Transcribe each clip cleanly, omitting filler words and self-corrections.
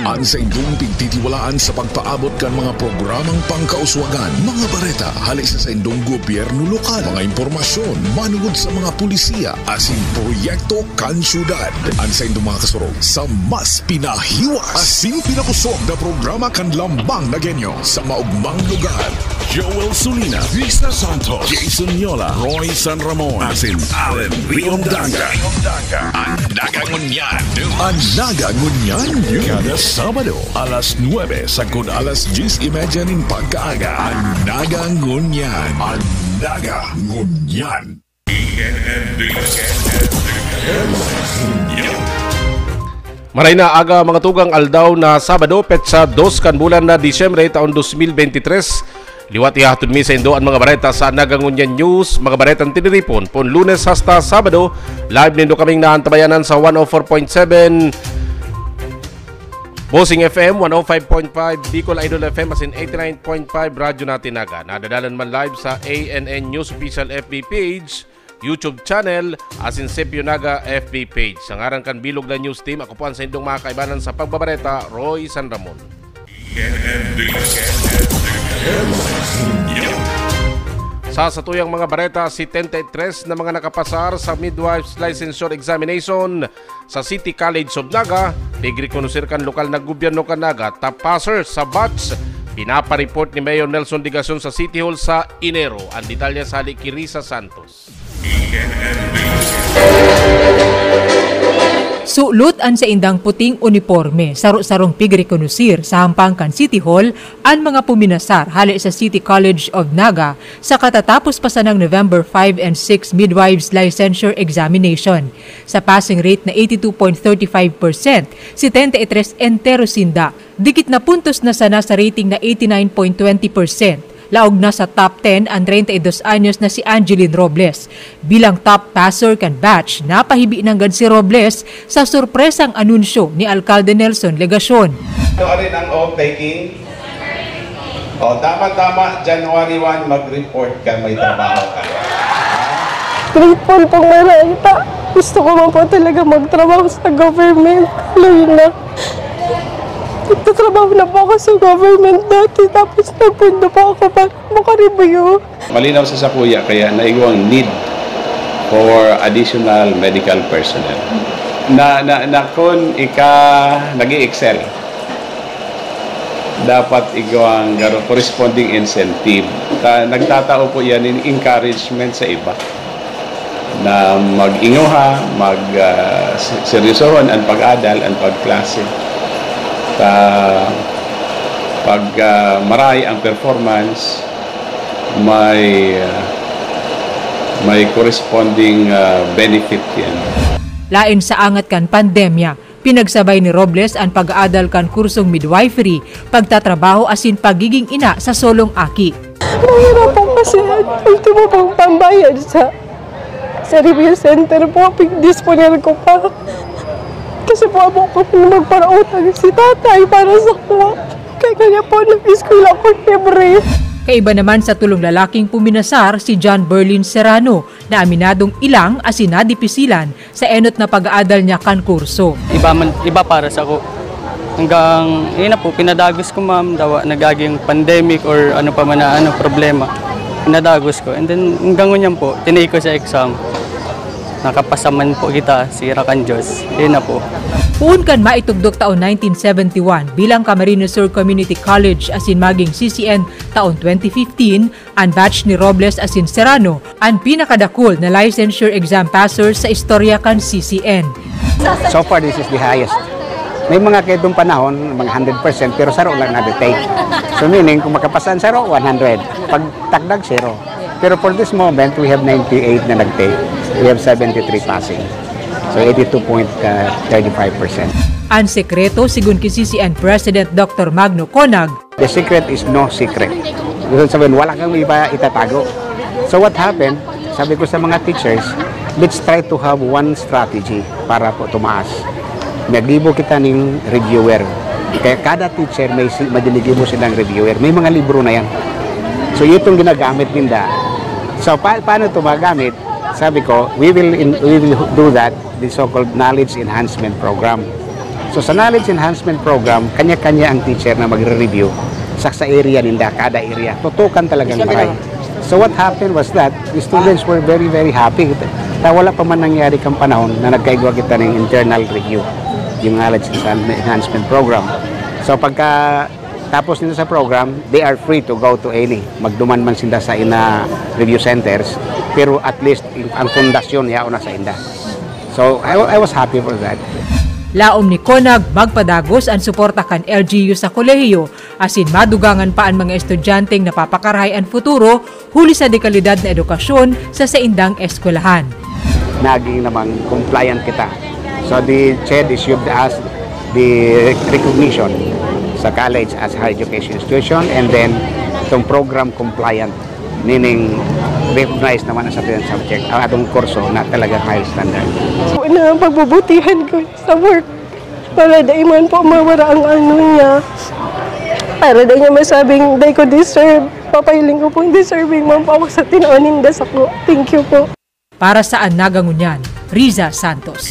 Ang sa indong pigtitiwalaan sa pagpaabot kan mga programang pangkauswagan, mga bareta, hali sa indong gobyerno lokal, mga impormasyon, manugod sa mga pulisiya, asin proyekto kan syudad. Ang sa indong mga kasurog sa mas pinahiwas, asin pinakusog na programa kan lambang na genyo sa maugmang lugar. Joel Sulina, Risa Santos, Jason Yola, Roy San Ramon, asin Allen Riondanga. Ang Nagangunyan. Ang Nagangunyan kada Sabado, alas 9 sagud alas 10:30 ning pagkaaga. Ang Nagangunyan. Ang Nagangunyan. Maray na aga mga tugang aldaw na Sabado, petsa 2 kan bulan na Disyembre taon 2023. Liwat ihatod mi sa indo ang mga bareta sa Nagangunyan News, mga baretang tiniripon pon Lunes hasta Sabado. Live nindo kaming naantabayanan sa 104.7 Bossing FM, 105.5 Bicol Idol FM, asin 89.5 Radyo Natin Naga. Nadadalan man live sa ANN News Official FB page, YouTube channel, asin Sepio Naga FB page. Sa ngaran kan bilog na news team, ako po ang sa indong mga kaibanan sa pagbabareta, Roy San Ramon. Sa satuyang mga bareta, si 33 na mga nakapasar sa midwife's licensure examination sa City College of Naga, tigrekonusir kan lokal na gobyerno kan Naga, top passer sa batch. Pinapareport ni Mayor Nelson Digason sa City Hall sa Enero. Ang detalya sa halik kay Risa Santos. Sulot an sa indang puting uniforme, saro-sarong pigrekonusir sa Hampangkan City Hall ang mga puminasar hali sa City College of Naga sa katatapos pa sa ng November 5 and 6 midwives licensure examination. Sa passing rate na 82.35%, si 33 entero sinda, dikit na puntos na sana sa rating na 89.20%. Laog na sa top 10 ang 32 anyos na si Angeline Robles. Bilang top passer kan batch, napahibi ng si Robles sa surpresang anunsyo ni Alcalde Nelson Legacion. Ano rin ang off-taking? O, tama-tama, January 1, mag-report ka, may trabaho ka. Grateful pong marita. Gusto ko man po talaga magtrabaho sa government. Alam na. Nagtatrabaho na po ako sa government dati, tapos nagpunta po ako para makareview. Malinaw sa kuya, kaya naigawang need for additional medical personnel. Na kung nag-i-excel, dapat igawang corresponding incentive. Nagtatao po yan in encouragement sa iba na mag-inguha, mag-seryosohon ang pag-adal, ang pagklase. Pag maray ang performance, may corresponding benefit yan. Lain sa angat kan pandemya, pinagsabay ni Robles ang pag-aadal kan kursong midwifery, pagtatrabaho asin pagiging ina sa solong aki. Mahirap po kasi ultimo pang pambayad sa review center po, pig-disponel ko pa. Kasi po ako magparautang si tatay para sa kuha. Kaya po nag-school ako libre. Kaiba naman sa tulong lalaking puminasar si John Berlin Serrano na aminadong ilang asinadipisilan sa enot na pag-aadal niya kan kurso. Iba para sa ako. Hanggang na po, pinadagos ko ma'am, dawa nagaging pandemic or ano pa man na problema. Pinadagos ko. And then hanggang ngunyan po, tinay ko sa exam. Nakapasaman po kita, sira kan Diyos. Yun na po. Puun kan maitugdok taon 1971 bilang Camarines Sur Community College asin maging CCN taon 2015, ang batch ni Robles asin Serrano ang pinakadakol na licensure exam passer sa istorya kan CCN. So far, this is the highest. May mga kaitong panahon, mga 100%, pero saro lang na-detake. So meaning, kung makapasan saro, 100. Pag takdag, 0. Pero for this moment, we have 98 na nag-take. We have 73 passing. So 82.35%. Ang sekreto, sigun ki CCN President Dr. Magno Conag, the secret is no secret. Gusto sabihin, wala kang iba itatago. So what happened, sabi ko sa mga teachers, let's try to have one strategy para po tumaas. Naglibo kita ng reviewer. Kaya kada teacher may madiligibo silang reviewer. May mga libro na yan. So itong ginagamit ninda. So paano ito magamit? Sabi ko, we will do that, the so-called knowledge enhancement program. So sa knowledge enhancement program, kanya-kanya ang teacher na magre-review sa area nila, kada area. Tutukan talagang maray. So what happened was that the students were very, very happy. Wala pa man nangyari kang panahon na nagkaigwa kita ng internal review, yung knowledge enhancement program. So pagka tapos nito sa program, they are free to go to any. Magduman man sila sa ina review centers, pero at least ang pundasyon yaon na sa inda. So I was happy for that. Laom ni Konag magpadagos ang suporta kan LGU sa kolehiyo asin madugangan pa ang mga estudyanteng napapakarahay ang futuro huli sa dekalidad na edukasyon sa saindang eskwelahan. Naging namang compliant kita. So the CHED issued us the recognition sa college as higher education institution, and then itong program compliant, meaning recognized naman sa ating subject, ang atong kurso na talagang high standard. Una, pagbubutihan ko sa work para di man po mawara ang ano niya. Para di niya masabing di ko deserve. Papahiling ko po deserving man po ako sa tinuanin das ako. Thank you po. Para sa Nagangunyan, Riza Santos.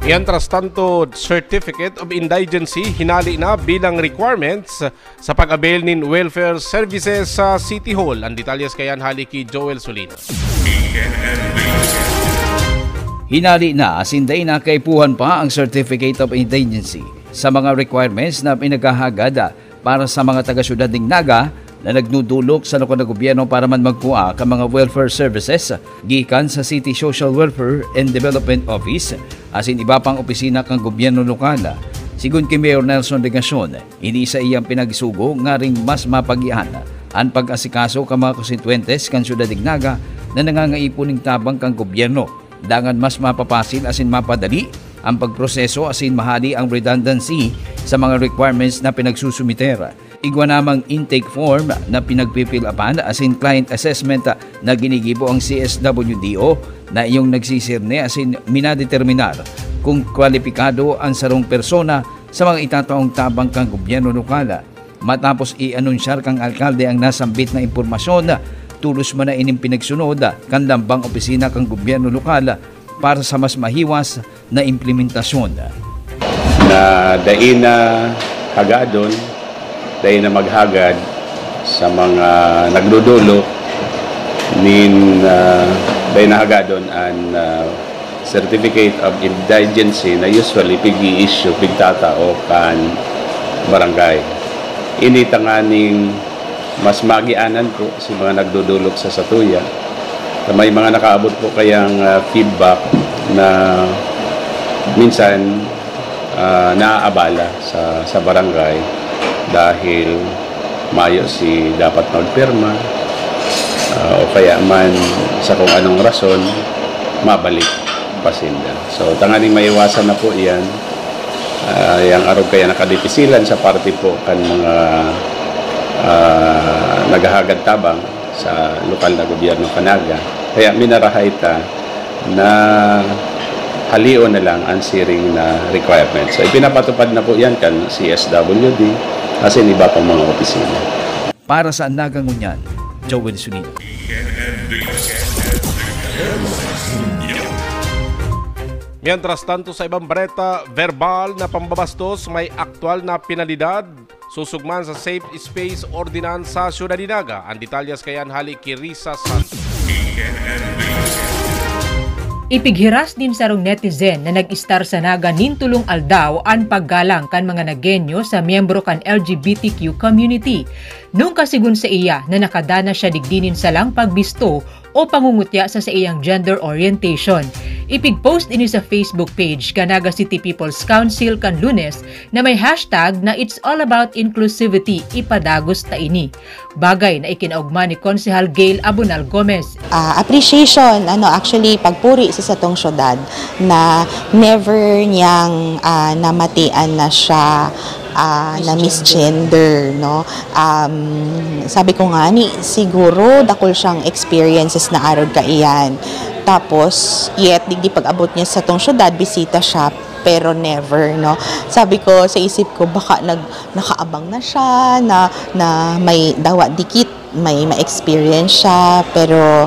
Mientras tanto, Certificate of Indigency hinali na bilang requirements sa pag-avail nin welfare services sa City Hall. Ang detalyes kayan hali ki Joel Solino. Hinali na asinday na kaipuhan pa ang Certificate of Indigency sa mga requirements na pinagkahagada para sa mga taga-syudad ng Naga na nagnudulok sa lokal na gobyerno para man magkuha ka mga welfare services gikan sa City Social Welfare and Development Office asin iba pang opisina kang gobyerno lokal. Sigun kay Mayor Nelson Legacion, ini sa iyang pinagsugo nga ring mas mapagian ang pag-asikaso ka mga konstituentes kan syudad ng Naga na nangangaipon ng tabang kang gobyerno. Dangan mas mapapasil asin mapadali ang pagproseso asin mahali ang redundancy sa mga requirements na pinagsusumiter. Igwa namang intake form na pinagpipilapan asin client assessment na ginigibo ang CSWDO na iyong nagsisirne asin minadeterminar kung kwalipikado ang sarong persona sa mga itataong tabang kang gobyerno lokal. Matapos i-anunsyar kang alkalde ang nasambit na impormasyon, tulos man na ining pinagsunod kan lambang opisina kang gobyerno lokal para sa mas mahiwas na implementasyon. Na dain na hagadon, dain na maghagad sa mga nagdudulo nin dain na hagadon ang Certificate of Indigency na usually pig-i-issue pigtatao kan barangay. Initanganing mas magianan po si mga nagdudulok sa Satuya. May mga nakaabot po kayang feedback na minsan naaabala sa barangay dahil mayo si dapat magpirma o kaya man sa kung anong rason mabalik pasinda. So tanganing maiwasan na po yan. Yang arog kaya nakadipisilan sa party po kan mga naghahagad tabang sa lokal na gobyerno Kanaga. Kaya minarahayta na halion na lang ang siring na requirements. So ipinapatupad na po yan kan CSWD kasi iba pang mga opisina. Para sa Nagangunyan, Joel Solino. Mientras tanto sa ibang bareta, verbal na pambabastos may aktual na penalidad susugman sa Safe Space Ordinance sa Syudad ng Naga. Ang detalyas kayan hali ki Riza Santos. Ipighiras din sarong netizen na nag-istar sa Naga nintulong aldaw ang paggalang kan mga nagenyo sa miyembro kan LGBTQ community. Nung kasigun sa iya na nakadana siya digdinin sa lang pagbisto o pangungutya sa iyang gender orientation. Ipig-post ini sa Facebook page kan Naga City People's Council kan Lunes na may hashtag na It's All About Inclusivity, ipadagos ta ini. Bagay na ikinaugma ni Konsehal Gail Abunal Gomez. Appreciation, actually pagpuri sa satong syudad na never niyang namatian na siya na misgender, no? Sabi ko nga ni, siguro dakol siyang experiences na arod kaiyan. Tapos, yet, digdi pag-abot niya sa tong syudad, bisita siya, pero never, no? Sabi ko, sa isip ko, baka nakaabang na siya, na may dawa dikit, may ma-experience siya, pero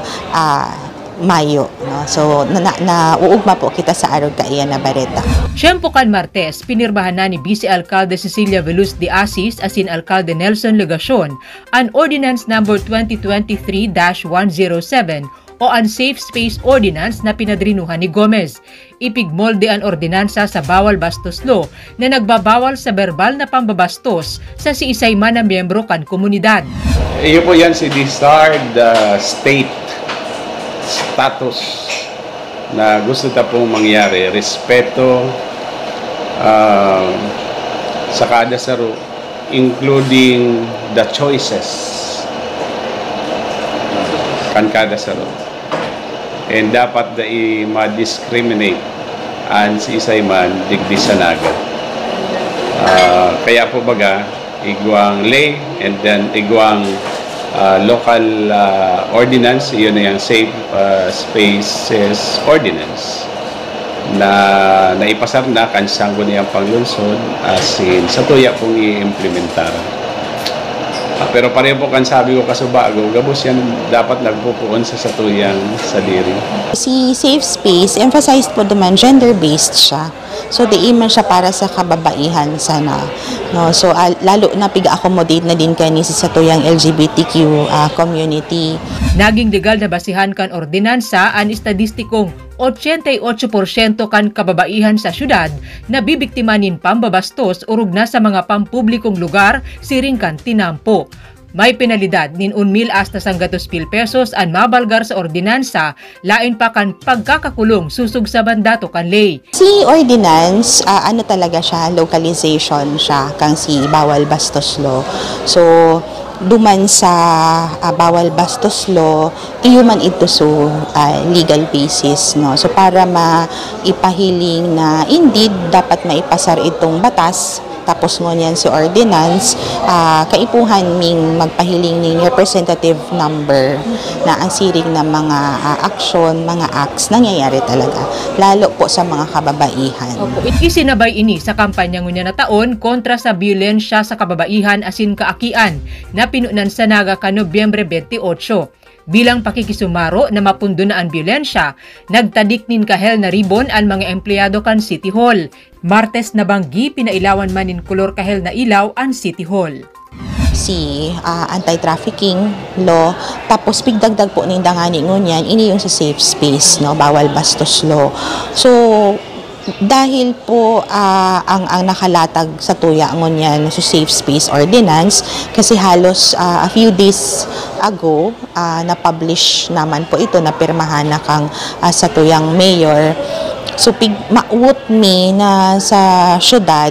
Mayo. No? So, nauugma po kita sa araw kaiyan na Bareta. Siyempo kan Martes, pinirmahan na ni Vice Alcalde Cecilia Veluz de Asis asin Alcalde Nelson Legacion ang Ordinance No. 2023-107 o Unsafe Space Ordinance na pinadrinuhan ni Gomez. Ipigmolde ang ordinansa sa bawal bastos law na nagbabawal sa verbal na pambabastos sa siisay man na miyembro kan komunidad. Iyo po yan si Disard State status na gusto ta pong mangyari, respeto sa kada saro, including the choices kan kada saro. And dapat da i-ma-discriminate an si isay man digdi sa naga. Kaya po baga, igwang lay and then igwang local ordinance, yun na yung Safe Spaces Ordinance na naipasar na kansanggo niyang panglunsod asin sa tuya pong i-implementar. Pero pareho po kan sabi ko kasubago, gabos yan dapat nagpupuon sa satuyang sadiri. Si Safe Space, emphasized po naman gender-based siya. So, di man siya para sa kababaihan sana. No? So, lalo na piga-accommodate na din kani sa satuyang LGBTQ community. Naging legal na basihan kan ordinansa ang estadistikong 88% kan kababaihan sa syudad na bibiktimanin pambabastos urog na sa mga pampublikong lugar siring kan tinampo. May penalidad nin 1,000 hasta 100,000 pesos ang mabalgar sa ordinansa, lain pa kan pagkakakulong susug sa mandato kan ley. Si ordinance, ano talaga siya, localization siya kang si bawal bastos law. So, duman sa bawal bastos law, ihuman ito so legal basis. No? So, para maipahiling na indeed dapat maipasar itong batas, tapos ngunyan si ordinance, kaipuhan ming magpahiling ng representative number na ang siring ng mga aksyon, mga acts nangyayari talaga, lalo po sa mga kababaihan. Isinabay ini sa kampanya ngunya na taon kontra sa biolensya sa kababaihan asin kaakian na pinunan sa Naga ka Nobyembre 28. Bilang pakikisumaro na mapundo na ang biolensya, nagtadik nin kahel na ribon ang mga empleyado kan City Hall. Martes na banggi, pinailawan man nin kolor kahel na ilaw ang City Hall. Si anti-trafficking law, tapos pigdagdag po nin dangani ngunyan, ini yung sa safe space, no? Bawal bastos law. So, dahil po ang nakalatag sa tuya ngunyan sa Safe Space Ordinance, kasi halos a few days ago na-publish naman po ito, na pirmahan na kang sa tuyang mayor. So, maut mi na sa syudad,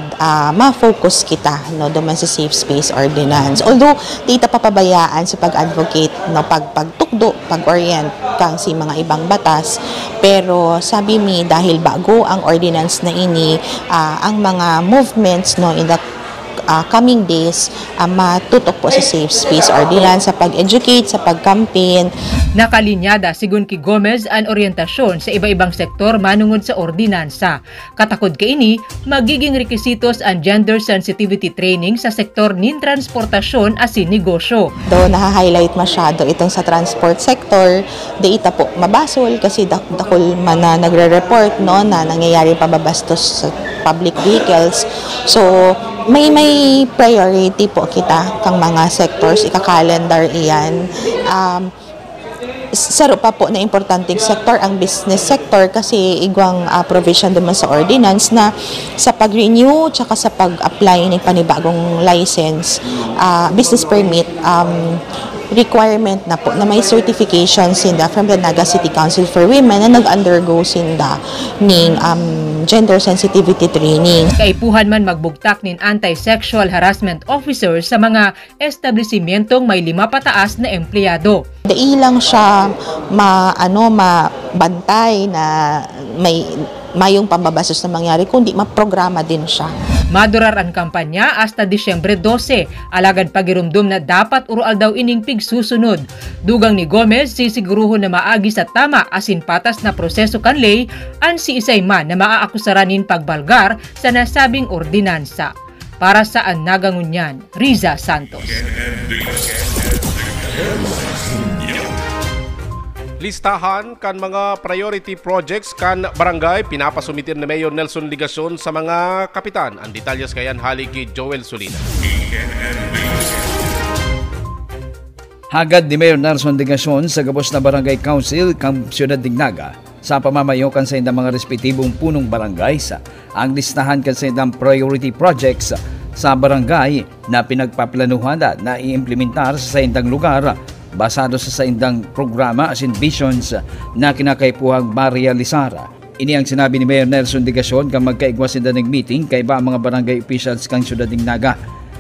ma-focus kita, no, duman sa Safe Space Ordinance. Although, dito papabayaan sa pag-advocate, no, pagtukdo, pag-orient kang si mga ibang batas, pero sabi mi, dahil bago ang ordinance na ini, ang mga movements, no, in the coming days, matutok po sa Safe Space Ordinance, sa pag-educate, sa pag-campaign. Nakalinyada sigun ki Gomez ang orientasyon sa iba-ibang sektor manungod sa ordinansa. Katakod kaini, magiging rekisitos ang gender sensitivity training sa sektor nin transportasyon asin negosyo. Do naha-highlight masyado itong sa transport sector, ita po mabasol kasi dakol man na nagre-report, no, na nangyayari pababastos sa public vehicles. So, may priority po kita kang mga sectors, ika-calendar iyan. Saro pa po na importanteng sector ang business sector, kasi igwang provision naman sa ordinance na sa pag-renew tsaka sa pag-apply ng panibagong license, business permit, requirement na po na may certification sinda from the Naga City Council for Women na nag-undergo sinda ning gender sensitivity training. Kaipuhan man magbugtak nin anti-sexual harassment officers sa mga establisimentong may 5 pataas na empleyado. Dai lang siya mabantay na mayong pambabastos na mangyari, kundi maprograma din siya. Madurar ang kampanya hasta Disyembre 12, alagad pagirumdum na dapat urual daw ining pigsusunod. Dugang ni Gomez, sisiguruhon na maagi sa tama asin patas na proseso kanlay ang si isay man na maaakusaranin pagbalgar sa nasabing ordinansa. Para sa Nagangunyan, Riza Santos. Listahan kan mga priority projects kan barangay pinapasumitir ni Mayor Nelson Ligacion sa mga kapitan. Ang detalyas kayan hali kay Joel Solina. Hagad ni Mayor Nelson Ligacion sa gabos na Barangay Council kang Siyudad Dignaga sa pamamayo kan sa indang mga respetibong punong barangay sa ang listahan kan sa indang priority projects sa barangay na pinagpaplanuhan na i-implementar sa indang lugar basado sa indang programa as in visions na kinakaipuhang marealisar. Ini ang sinabi ni Mayor Nelson Ligacion kang magkaigwas sinda ng meeting kay ba mga barangay officials kang Siyudad Dignaga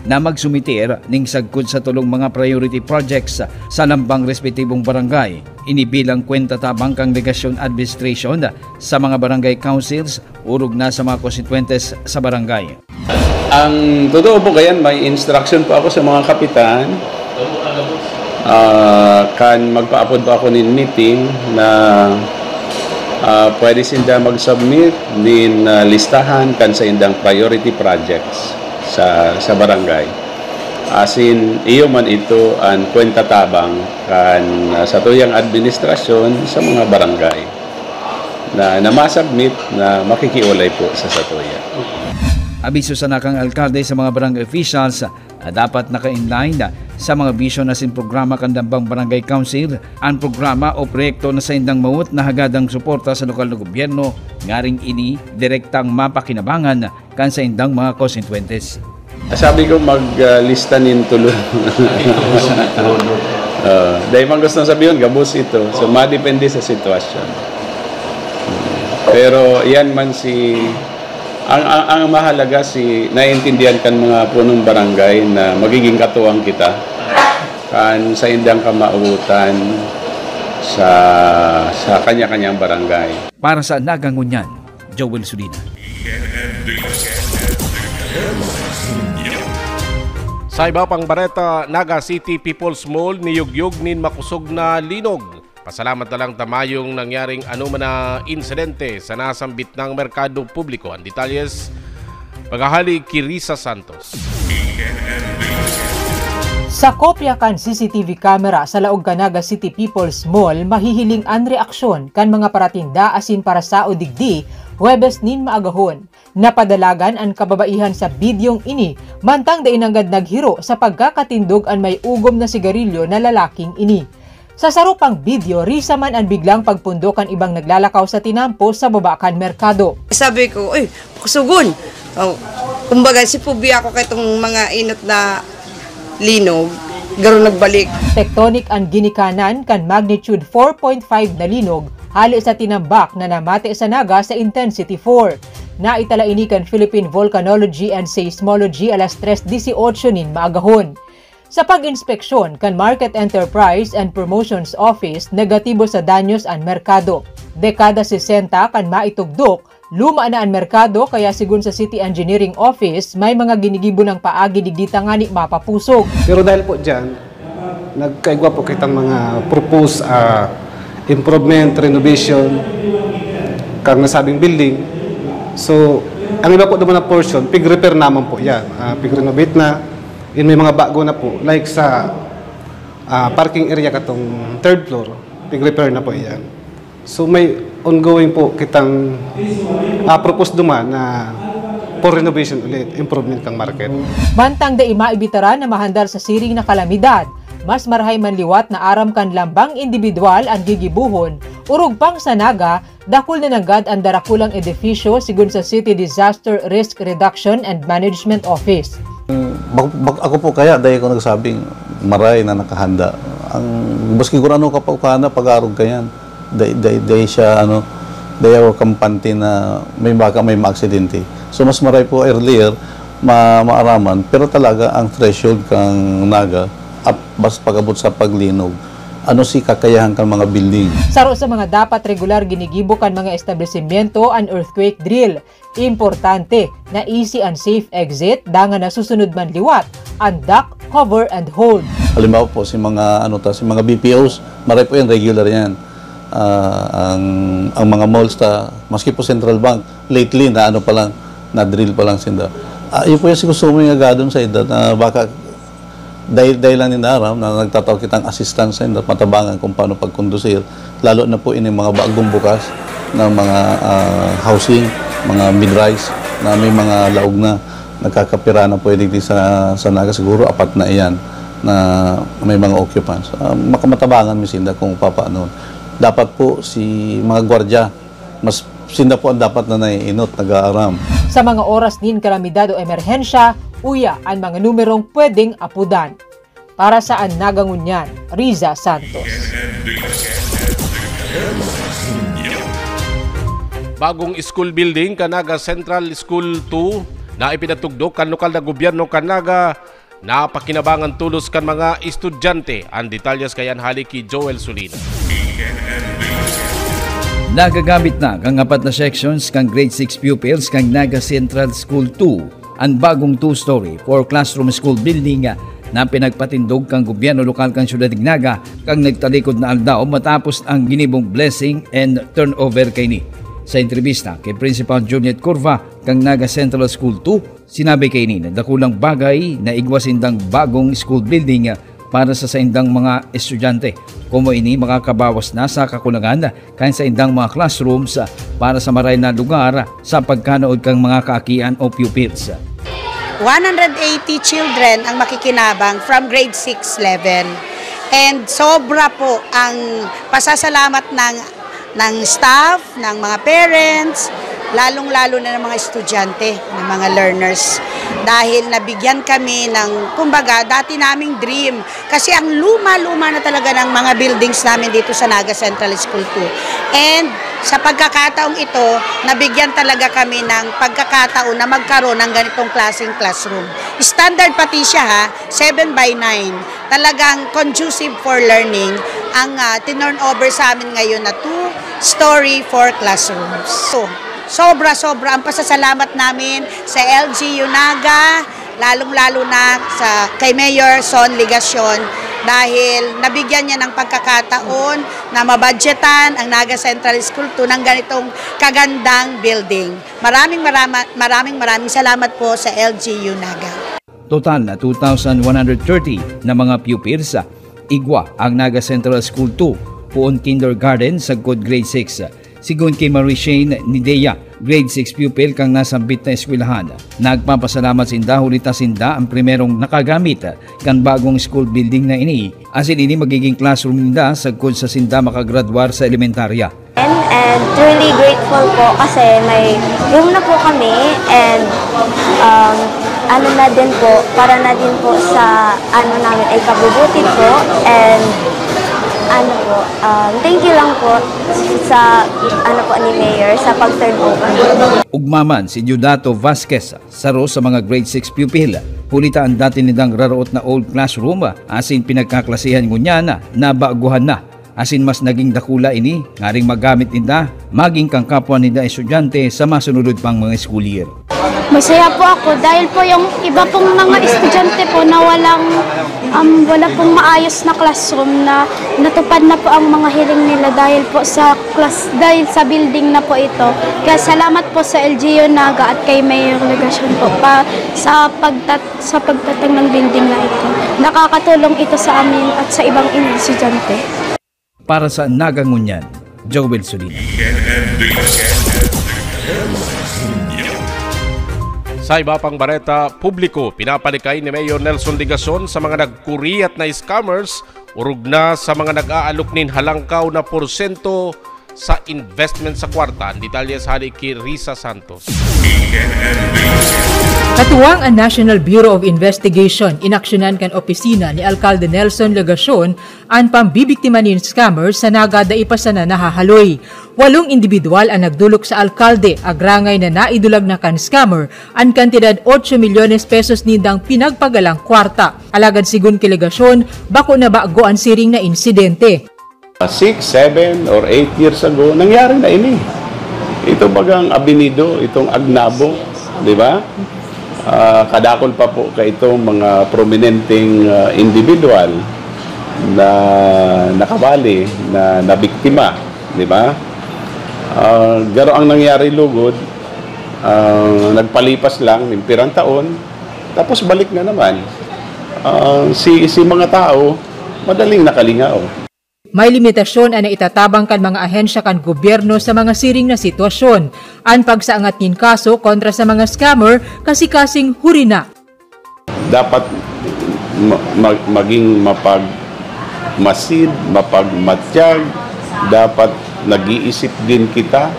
na magsumitir ning sagkod sa tulong mga priority projects sa lambang respetibong barangay. Inibilang kwenta tabang kang Ligacion administration sa mga barangay councils urog na sa mga konstituentes sa barangay. Ang totoo po kayan, may instruction po ako sa mga kapitan. Kan magpaapod po ako nin meeting na pwede sinda mag-submit nin listahan kan sa indang priority projects sa barangay. As in, iyo man ito ang kwenta tabang kan sa tuyang administrasyon sa mga barangay na masubmit na makikiulay po sa satuya. Abiso sa nakang alkalde sa mga barangay officials na dapat naka-inline sa mga vision na sin programa kandambang barangay council ang programa o proyekto na sa indang mawut na hagadang suporta sa lokal na gobyerno ngaring ini direktang mapakinabangan kan sa indang mga konstituentes. Sabi ko maglista nin tulong. Dahil man gusto sabihin, gabos ito. So madepende sa sitwasyon. Pero yan man ang mahalaga naiintindihan kan mga punong barangay na magiging katuwang kita kan sa indang kamauutan sa kanya-kanyang barangay. Para sa Nagangunyan, Joel Solina. Sa iba pang bareta, Naga City People's Mall niyugyug nin makusog na linog. Pasalamat na lang tamayong nangyaring anuman na insidente sa nasambit ng merkado publiko. Ang detalyes, paghahali kay Risa Santos. Sa kopya kan CCTV camera sa laog kan Naga City People's Mall, mahihiling an reaksyon kan mga paratinda asin para sa odigdi, Huwebes nin maagahon. Napadalagan ang kababaihan sa bidyong ini, mantang dainanggad naghiro sa pagkakatindog an may ugom na sigarilyo na lalaking ini. Sa sarupang video, risa man ang biglang pagpundok ang ibang naglalakaw sa tinampo sa babakan merkado. Sabi ko, ay, kusugon. Kumbaga, si Pubi ako kay itong mga inot na linog, garo nagbalik. Tectonic ang ginikanan kan magnitude 4.5 na linog, hali sa tinambak na namate sa Naga sa intensity 4. Naitala ini kan Philippine Volcanology and Seismology alas 3:18 nin maagahon. Sa pag-inspeksyon kan Market Enterprise and Promotions Office, negatibo sa danyos ang merkado. Dekada 60 kan maitugdok, luma na ang merkado kaya sigun sa City Engineering Office, may mga ginigibo ng paagi digdita nga ni mapapusog. Pero dahil po dyan, nagkaigwa po kitang mga propose improvement, renovation, kang nasabing building. So, ang iba po naman na portion, pig-repair naman po yan. Pig-renovate na. May mga bago na po, like sa parking area katong third floor, pig-repair na po yan. So may ongoing po kitang propose duman na for renovation ulit, improvement kang market. Mantang da imaibitara na mahandal sa siring na kalamidad, mas marahay man liwat na aram kan lambang individual ang gigibuhon, urog pang sa Naga, dakul na nanggad ang darakulang edifisyo sigun sa City Disaster Risk Reduction and Management Office. Ako po kaya dahil ko nagsabing maray na nakahanda. Ang baski ko ano kapag pag-arog kayan. Dahil siya dahil kampante na may ma-aksidente. So mas maray po earlier maaraman, pero talaga ang threshold kang Naga at bas pag-abot sa paglinog. Ano si kakayahan kang mga building? Saro sa mga dapat regular ginigibo kan mga establishmento ang earthquake drill. Importante na easy and safe exit dangan na susunod man liwat ang duck, cover and hold. Halimbawa po si mga BPOs, maray po yan regular yan. Ang mga malls maski po Central Bank lately na na drill pa lang sinda. Yun po yung si kusuming agadon sa edad na baka dahil lang ninaram na nagtataw kitang assistance sa matabangan kung paano pagkondusir, lalo na po ini mga bagong bukas ng mga housing, mga mid-rise na may mga laog na nagkakapira na pwede di sa Naga, siguro apat na iyan na may mga occupants. Makamatabangan misinda kung papaano. Dapat po si mga gwardya, mas sinda po ang dapat na naiinot, nag-aaram. Sa mga oras din kalamidad o emerhensya, uya ang mga numerong pwedeng apudan. Para sa Nagangunyan, Riza Santos. Bagong school building Kanaga Central School 2 na ipinatugdok kan lokal na gobyerno Kanaga na pakinabangan tulos kan mga estudyante. Ang detalyas kayan hali ki Joel Sulina. Nagagamit na kang 4 na sections kang grade 6 pupils kang Naga Central School 2, ang bagong 2-story 4-classroom school building na pinagpatindog kang gobyerno lokal kang siyudad ng Naga kang nagtalikod na aldaw matapos ang ginibong blessing and turnover kay ni. Sa entrevista kay Principal Juliet Curva kang Naga Central School 2, sinabi kay ni na dakulang bagay na igwasindang bagong school building para sa indang mga estudyante. Kumo ini makakabawas na sa kakulangan kain sa indang mga classrooms para sa maray na lugar sa pagkanood kang mga kaakian o pupils. 180 children ang makikinabang from grade 6 level. And sobra po ang pasasalamat ng staff, ng mga parents, lalong-lalo na ng mga estudyante, ng mga learners. Dahil nabigyan kami ng, kumbaga, dati naming dream. Kasi ang luma-luma na talaga ng mga buildings namin dito sa Naga Central School 2. And sa pagkakataong ito, nabigyan talaga kami ng pagkakataon na magkaroon ng ganitong klaseng classroom. Standard pati siya ha, 7x9. Talagang conducive for learning. Ang tinurn over sa amin ngayon na 2-story 4 classrooms. So, sobra-sobra ang pasasalamat namin sa LGU Naga, lalong-lalo na kay Mayor Son Ligacion dahil nabigyan niya ng pagkakataon na mabudgetan ang Naga Central School 2 ng ganitong kagandang building. Maraming salamat po sa LGU Naga. Total na 2,130 na mga pupils igwa ang Naga Central School 2 puon kindergarten sa good grade 6. Sigun kay Marie Shane Nidea, grade 6 pupil kang nasambit na eskwelahan. Nagpapasalamat sinda hulita sinda ang primerong nakagamit kan bagong school building na ini. Asin ini magiging classroom ninda sagkod sa sinda makagraduar sa elementarya. And truly grateful po kasi may room na po kami and ano na din po, para na din po sa ano namin ay kabubuti po and ano po, thank you lang po sa ano po ni Mayor sa pag-turn over. Ugmaman si Judato Vasquez saro sa mga grade 6 pupil. Hulita ang dati nidang raraot na old classroom asin pinagkaklasihan ngunya na baguhan na. Asin mas naging dakula ini ngaring magamit ninda maging kang kapwa ninda estudyante sa masunod pang mga school year. Masaya po ako dahil po yung iba pong mga estudyante po na wala pong maayos na classroom na natupad na po ang mga hiling nila dahil sa building na po ito. Kaya salamat po sa LGU Naga at kay Mayor Ligacion po sa pagtatang ng building na ito. Nakakatulong ito sa amin at sa ibang estudyante. Para sa Nagangunyan, Joel Sulina. Sa iba pang bareta, publiko, pinapalikay ni Mayor Nelson Ligacion sa mga nagkuriyat na scammers, urog na sa mga nag-aalok nin halangkaw na porsyento sa investment sa kwarta. Detalyas hali kay Risa Santos. Katuwang ang National Bureau of Investigation, inaksyonan kan opisina ni Alcalde Nelson Ligacion ang pambibiktima nin scammers sa Naga ipasa na nahahaloy. 8 individual ang nagdulok sa alkalde, agrangay na naidulag na kan scammer, ang kantidad 8 milyones pesos nindang pinagpagalang kwarta. Alagad sigun kay Ligacion, bako na bago ang siring na insidente. 6, 7 or 8 years ago, nangyari na ini. Ito bagang abinido, itong agnabo, di ba? Kadakol pa po kay itong mga prominenteng individual na nakabali, na nabiktima, di ba? Garo ang nangyari lugod, nagpalipas lang, ng pirang taon, tapos balik na naman. si mga tao, madaling nakalingaw. May limitasyon ang itatabang kan mga ahensya kan gobyerno sa mga siring na sitwasyon. Ang pagsaangat nin kaso kontra sa mga scammer kasi kasing hurina. Dapat maging mapagmasid, mapagmatyag, dapat nag-iisip din kita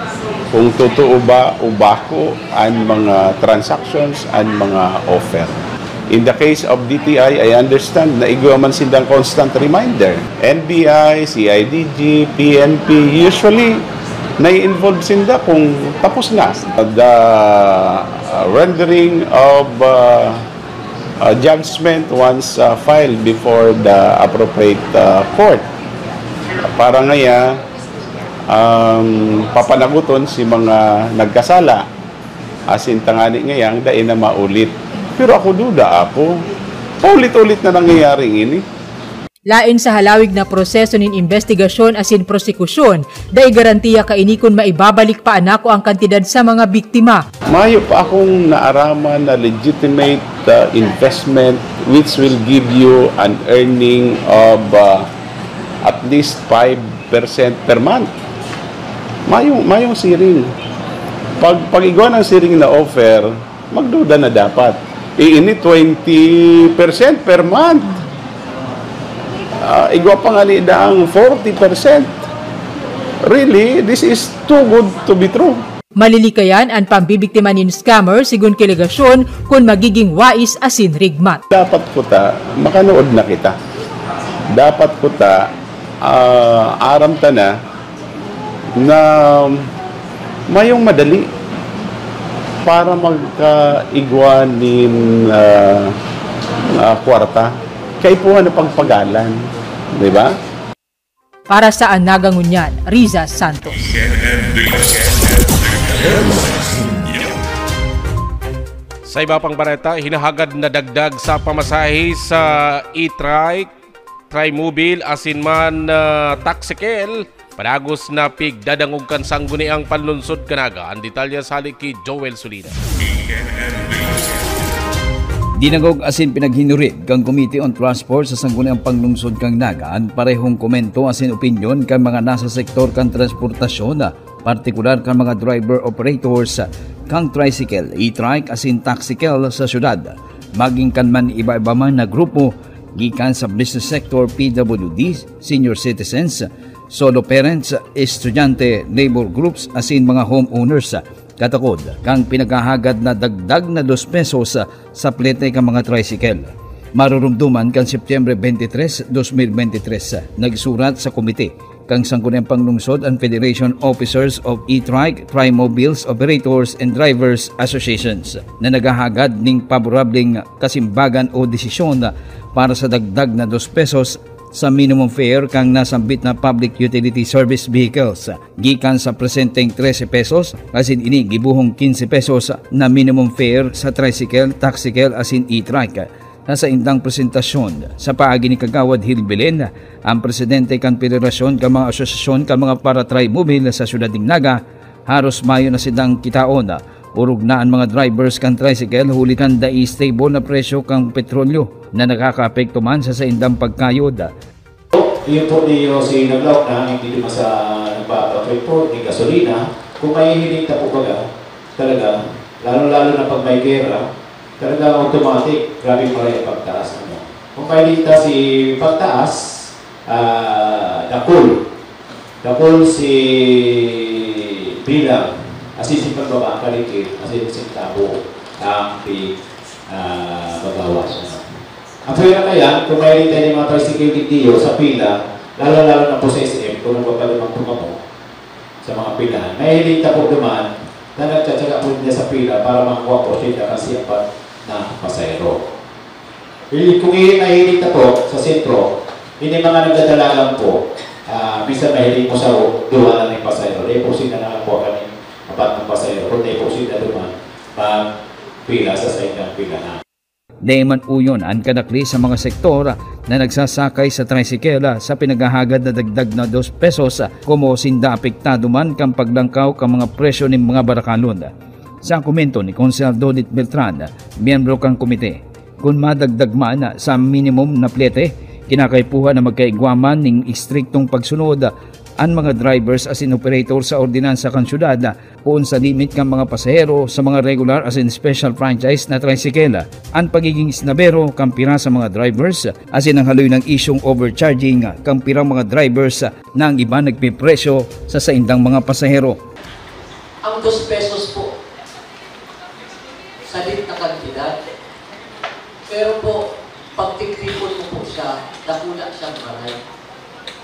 kung totoo ba o bako ang mga transactions, ang mga offer. In the case of DTI, I understand na igwa man silang constant reminder. NBI, CIDG, PNP, usually nai-involve sila kung tapos na. The rendering of judgment once filed before the appropriate court. Para ngaya, papanaguton si mga nagkasala. Asin tangani ngayang dahil na maulit. Pero ako duda ako. Paulit-ulit na nangyayari ini. Lain sa halawig na proseso nin investigasyon asin prosekusyon, dahil garantiya kainikon maibabalik pa anako ang kantidad sa mga biktima. Mayo pa akong naaraman na legitimate investment which will give you an earning of at least 5% per month. Mayong siring. Pag igawa ng siring na offer, magduda na dapat. Ini 20% per month. Igwa pa nga ang 40%. Really, this is too good to be true. Malilikayan ang pambibiktima nin scammer sigun kelegasyon kung magiging wais asin rigmat. Dapat ko ta, makanood na kita. Dapat ko ta, aram ta na mayong madali para magkaigwanin kwarta. Kaipuhan na pagpagalan. Di ba? Para sa Anagangunyan, Riza Santos. Sa iba pang bareta, hinahagad na dagdag sa pamasahe sa e-trike, Trimobile, asin man taxikel, panagos na pigdadangog kan sangguni ang panlunsod kanaga. Ang detalya sa haliki Joel Solina. Dinagog asin pinaghinurit kang Committee on Transport sa sangguniang panglungsod kang Nagaan, parehong komento asin opinyon kang mga nasa sektor kang transportasyon, partikular kang mga driver operators kang tricycle, e-trike asin taxikel sa syudad. Maging kan man iba-iba man na grupo, gikan sa business sector, PWD, senior citizens, solo parents, estudyante, labor groups asin mga homeowners. Katakod kang pinagahagad na dagdag na 2 pesos sa plete kang mga tricycle. Marurumduman kang Septyembre 23, 2023, nagsurat sa komite kang Sangguniang Panglungsod and Federation Officers of E-Trike, Trimobiles Operators and Drivers Associations na nagahagad ning paborableng kasimbagan o desisyon para sa dagdag na 2 pesos sa minimum fare kang nasambit na public utility service vehicles. Gikan sa presenteng 13 pesos, asin ini gibuhong 15 pesos na minimum fare sa tricycle, taxicle asin e-trike. Nasa indang presentasyon sa paagi ni Kagawad Hilbelen, ang presidente kan Federasyon ka mga asosasyon ka mga para-trimobile sa Syudad ng Naga, haros mayo na sidang kitaon. Urog na ang mga drivers kan tricycle huli kan dai stable na presyo kang petrolyo na nakaka-apekto man sa indang pagkayod. Yun po niyo si nag-lock na hindi naman sa nagpapatrip po ni gasolina. Kung may hinita po talaga, lalo-lalo na pag may gera, talaga automatic, grabe pa rin pagtaas. Kung may hinita si pagtaas, dakul si bilang, asin si pagbaba, kalikit, asin si tabo, ang babawas. Ang pera na yan, kung may rin yung mga tricycle dito sa pila, lalo-lalo na po sa SM, kung nagpapalimang pumamo sa mga pilahan, may hilita po dumaan na nagtsatsaga po niya sa pila para makakuha po siya kasi apat na pasayro. Kung hinahilita po sa sentro, hindi mga nagdadalagan po, bisa mahilig mo sa duwanan ng pasayro. Hindi po sila nakakuha ka ng apat ng pasayro. Hindi po sila duman pila sa saitang pilahan. Dayman uyon ang kanakli sa mga sektor na nagsasakay sa tricycle sa pinagahagad na dagdag na 2 pesos kumo sinda apektado man kang paglangkaw kang mga presyo ng mga barakalon. Sa komento ni Konsel Dodit Beltran, miyembro kang komite, kung madagdag man sa minimum na plete, kinakaipuhan na magkaigwaman ning istriktong pagsunod ang mga drivers as in operator sa ordinansa kan syudad kung sa limit ng mga pasahero sa mga regular as in special franchise na tricycle. Ang pagiging snabero kang pira sa mga drivers as in ang haloy ng isyong overcharging kang pirang mga drivers na ang iba nagpipresyo sa saindang mga pasahero. Ang 2 pesos po salit na kantidad, pero po pag tikripon mo po siya, dakula siyang maray.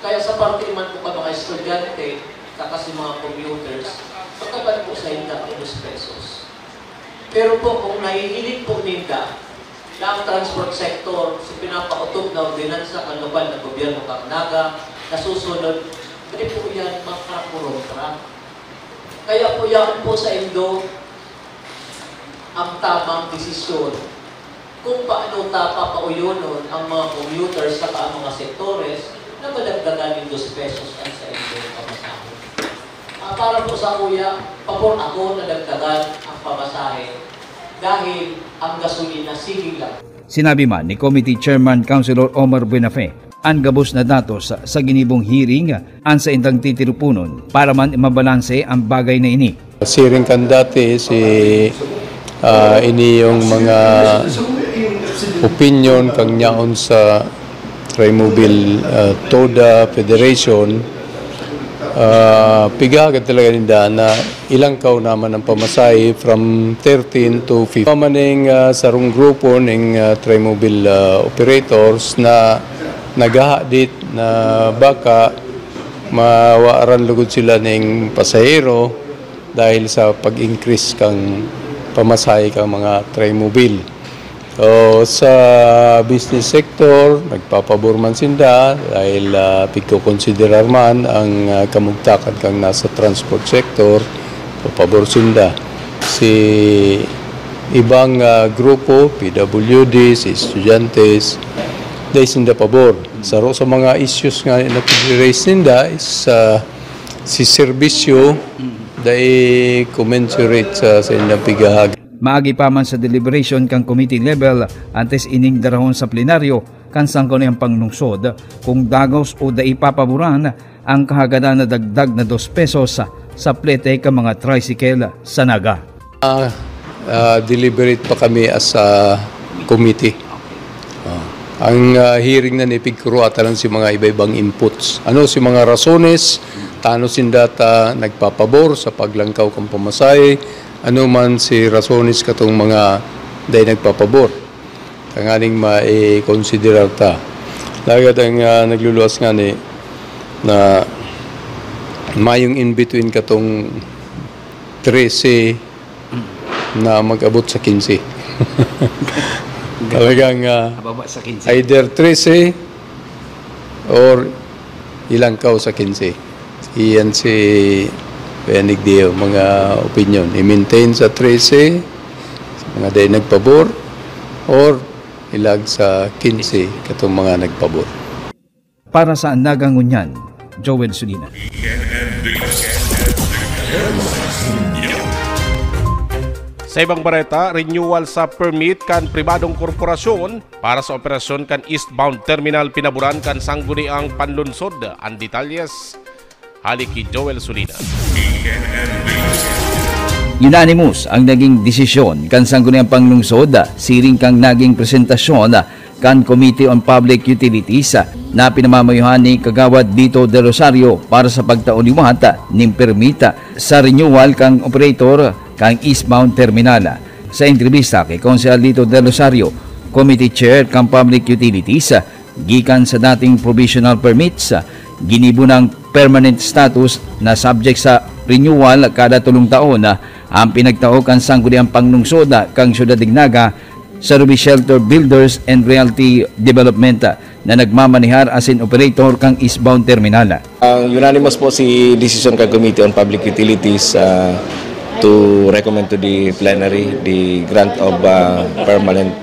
Kaya sa parte naman po ka mga estudyante, kasi mga commuters, pagkaban po sa hinda ang 2 pesos. Pero po kung nahihilig po ninda na ang transport sector sa pinapautob na ordinansa ng lokal na gobyerno kang Naga, nasusunod, pwede po yan makakurontra. Kaya po yan po sa Indo ang tamang desisyon kung paano papauyonon ang mga commuters sa mga sektores na madagdagan yung 2 pesos ang sa Indo pamasahe. Para po sa kuya, pabor ako na dagdagan ang pamasahe dahil ang gasolina sige lang. Sinabi man ni Committee Chairman Councilor Omar Buenafe, ang gabos na datos sa ginibong hearing ang sa indang titirupunon para man mabalanse ang bagay na ini. Siring kan dati ini yung mga opinion kang nyaon sa Trimobile Toda Federation, pigagat talaga ninda na ilang kaw naman ang pamasahe from 13 to 15. Maning sarong grupo ng Trimobile operators na nagahadit na baka mawaaran lugod sila ng pasahero dahil sa pag-increase kang pamasahe kang mga Trimobile. So, sa business sector, nagpapabor man sinda dahil pagkukonsiderar man ang kamugtakan kang nasa transport sector, papabor sinda. Si ibang grupo, PWD, si estudiantes, dahil sinda pabor. Sa mga issues nga na pag-raise sinda is si serbisyo dahil commensurate sa indang pigahag. Maagi pa man sa deliberation kang committee level antes ining darahon sa plenaryo kan sangko niyang pangnungsod kung dagos o daipapaboran ang kahagadan na dagdag na 2 pesos sa plete ka mga tricycle sa Naga. Deliberate pa kami as a committee. Ang hearing na nipigkuruatan lang si mga iba-ibang inputs. Si mga rasones, tano sindata nagpapabor sa paglangkaw kang pamasahe, ano man si rasones katong mga day nagpapabor. Tanganing ma-considerar ta. Lagad ang nagluluwas nga ni na mayong in-between katong 13 na mag-abot sa 15. Talagang either 13 or ilang kaw sa 15. Iyan si Payanig Dio, mga opinion. I-maintain sa 13, mga day nagpabor, or ilag sa 15, katong mga nagpabor. Para sa Nagangunyan, Joel Sulina. Sa ibang bareta, renewal sa permit kan pribadong korporasyon para sa operasyon kan eastbound terminal pinaburan kan sangguniang panlunsod. Ang detalyes haliki Joel Sulina. Unanimous ang naging desisyon kan sangguniang panglungsod siring kang naging presentasyon kan Committee on Public Utilities na pinamamayuhan ni Kagawad Lito De Rosario para sa pagtauniwat ning permita sa renewal kang operator kang eastbound terminal. Sa entrevista kay Konsehal Lito De Rosario, Committee Chair kang Public Utilities, gikan sa dating provisional permits, ginibo ng permanent status na subject sa renewal kada 3 taon ang pinagtaokan sangguniang panglungsod kang Syudad Naga sa Ruby Shelter Builders and Realty Development na nagmamanihar as in operator kang eastbound terminal. Unanimous po si decision kang Committee on Public Utilities to recommend to the plenary the grant of permanent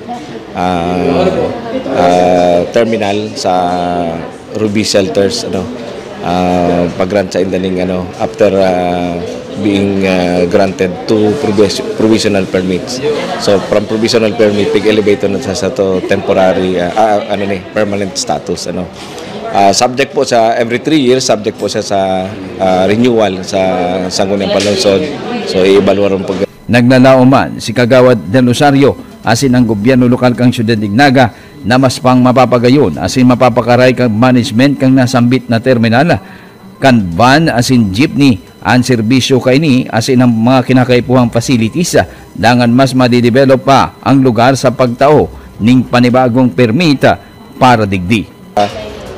terminal sa Ruby Shelters pag-grant sa indaling after being granted to provisional permits. So from provisional permit, pig-elevator na sa to temporary, permanent status. Subject po sa every 3 years, subject po siya sa renewal sa Sangguniang Panlungsod. So i-evaluate rin po. Naglalauman si Kagawad Del Rosario asin ang gobyerno lokal kang Syudad Dignaga na mas pang mapapagayon asin mapapakaray kang management kang nasambit na terminal kan van asin jeepney ang serbisyo kaini asin ang mga kinakaipuhang facilities dangan mas madidevelop pa ang lugar sa pagtao ning panibagong permita para digdi.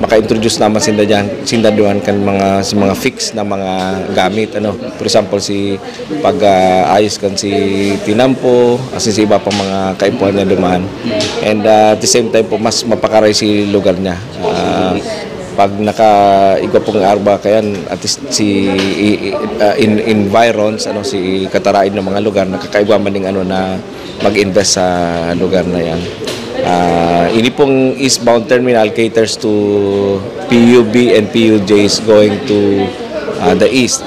Maka-introduce naman sindaduhan kan mga fix na mga gamit for example pag-ayos kan si tinampo asin si iba pang mga kaipuhan na dumaan, and at the same time po mas mapakaray si lugar niya. Pag naka-igwa pong arba kayan at si environs si katarain ng mga lugar nakakaiba man ding na mag-invest sa lugar na yan. Ini pong eastbound terminal caters to PUB and PUJs going to the east.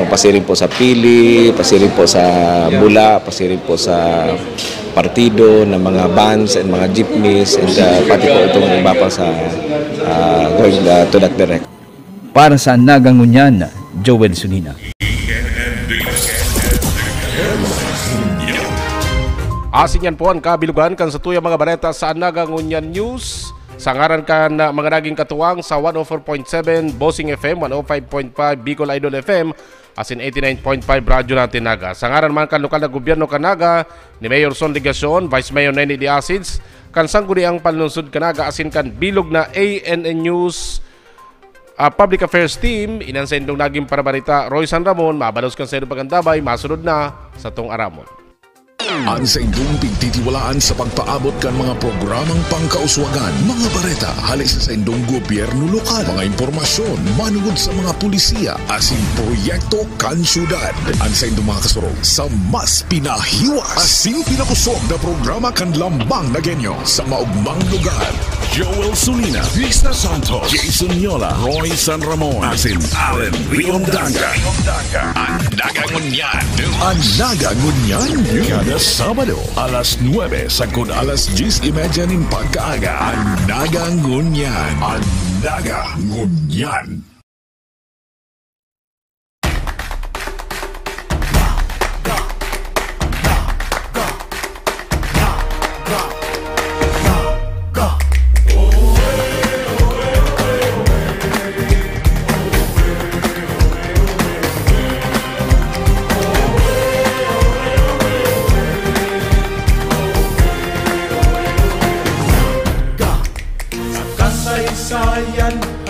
Pasiring po sa Pili, pasiring po sa Bula, pasiring po sa Partido ng mga vans and mga jeepneys, and pati po itong iba pa sa going to that direct. Para sa Nagangunyan, Joel Sunina. Asin yan po ang kabilugan kan sa tuyang mga baleta sa Nagangunyan News. Sa ngaran kan mga naging katuwang sa 104.7 Bossing FM, 105.5 Bicol Idol FM, asin 89.5 Radyo natin Naga. Sa ngaran man kan lokal na gobyerno Kanaga ni Mayor Son Ligacion, Vice Mayor Nenny D. Acids, kan sangguniang panlungsod Kanaga asin kan bilog na ANN News Public Affairs Team, inansendong naging parabarita Roy San Ramon, mabalos kan sa pagandabay, masunod na sa tong aramon. Ang sa indong pigtitiwalaan sa pagpaabot kan mga programang pangkauswagan, mga bareta, halis sa indong gobyerno lokal, mga impormasyon, manugod sa mga pulisiya, asin proyekto kan syudad. Ang sa indong mga kasurog sa mas pinahiwas, asin pinakusog na programa kan lambang na genyo sa maugmang lugar. Joel Sulina, Vista Santos, Jason Yola, Roy San Ramon, asin Allen Riondaga. Ang Nagangunyan, kada Sabado, alas 9 sagud alas 10:30 nin pagkaaga. Ang Nagangunyan. Ang Nagangunyan.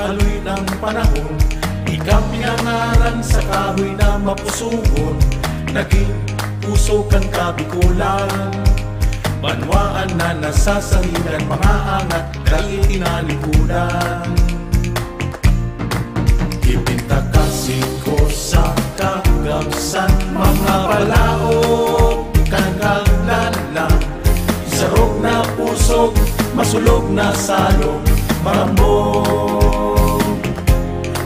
Haloy ng panahon, ikaw pinangaran sa kahoy na mapusugon. Naging puso kang kabikulan, banwaan na nasasanginan, mga angat dahil tinalikudan. Ipinta kasi ko sa kagamsan, mga palaog kagaglalang, isarog na pusog, masulog na salog, marambong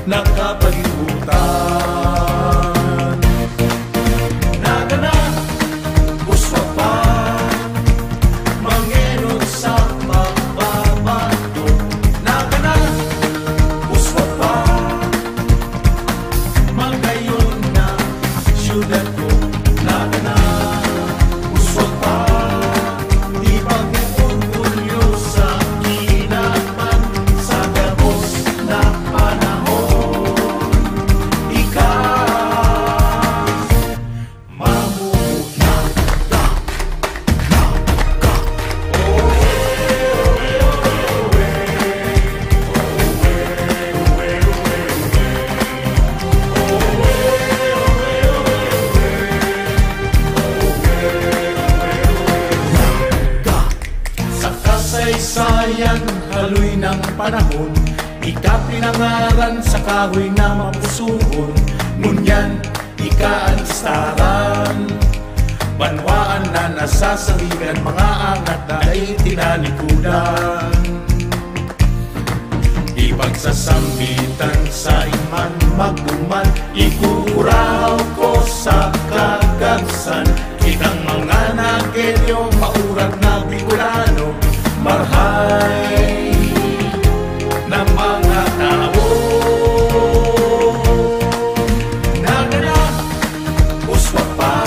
nakapalibutan. Nagana, buswa pa, mangenod sa pagbabato. Nagana, buswa pa, magayon na syudad ko. Nagana, buswa pa, di pag-ipunyo sa kinapan sa gabos na panahon. Sayang haloy ng panahon, ika pinangaran sa kahoy na mapusuon. Ngunyan, ika ang staran, banwaan na nasasangigan, mga angat na ay tinalikudan. ipagsasambitan sa iman magduman, ikuraw ko sa kagabsan, kitang mga nagelyo, maurag na Bicolano, marhay na mga tao. Nagana, uswa pa,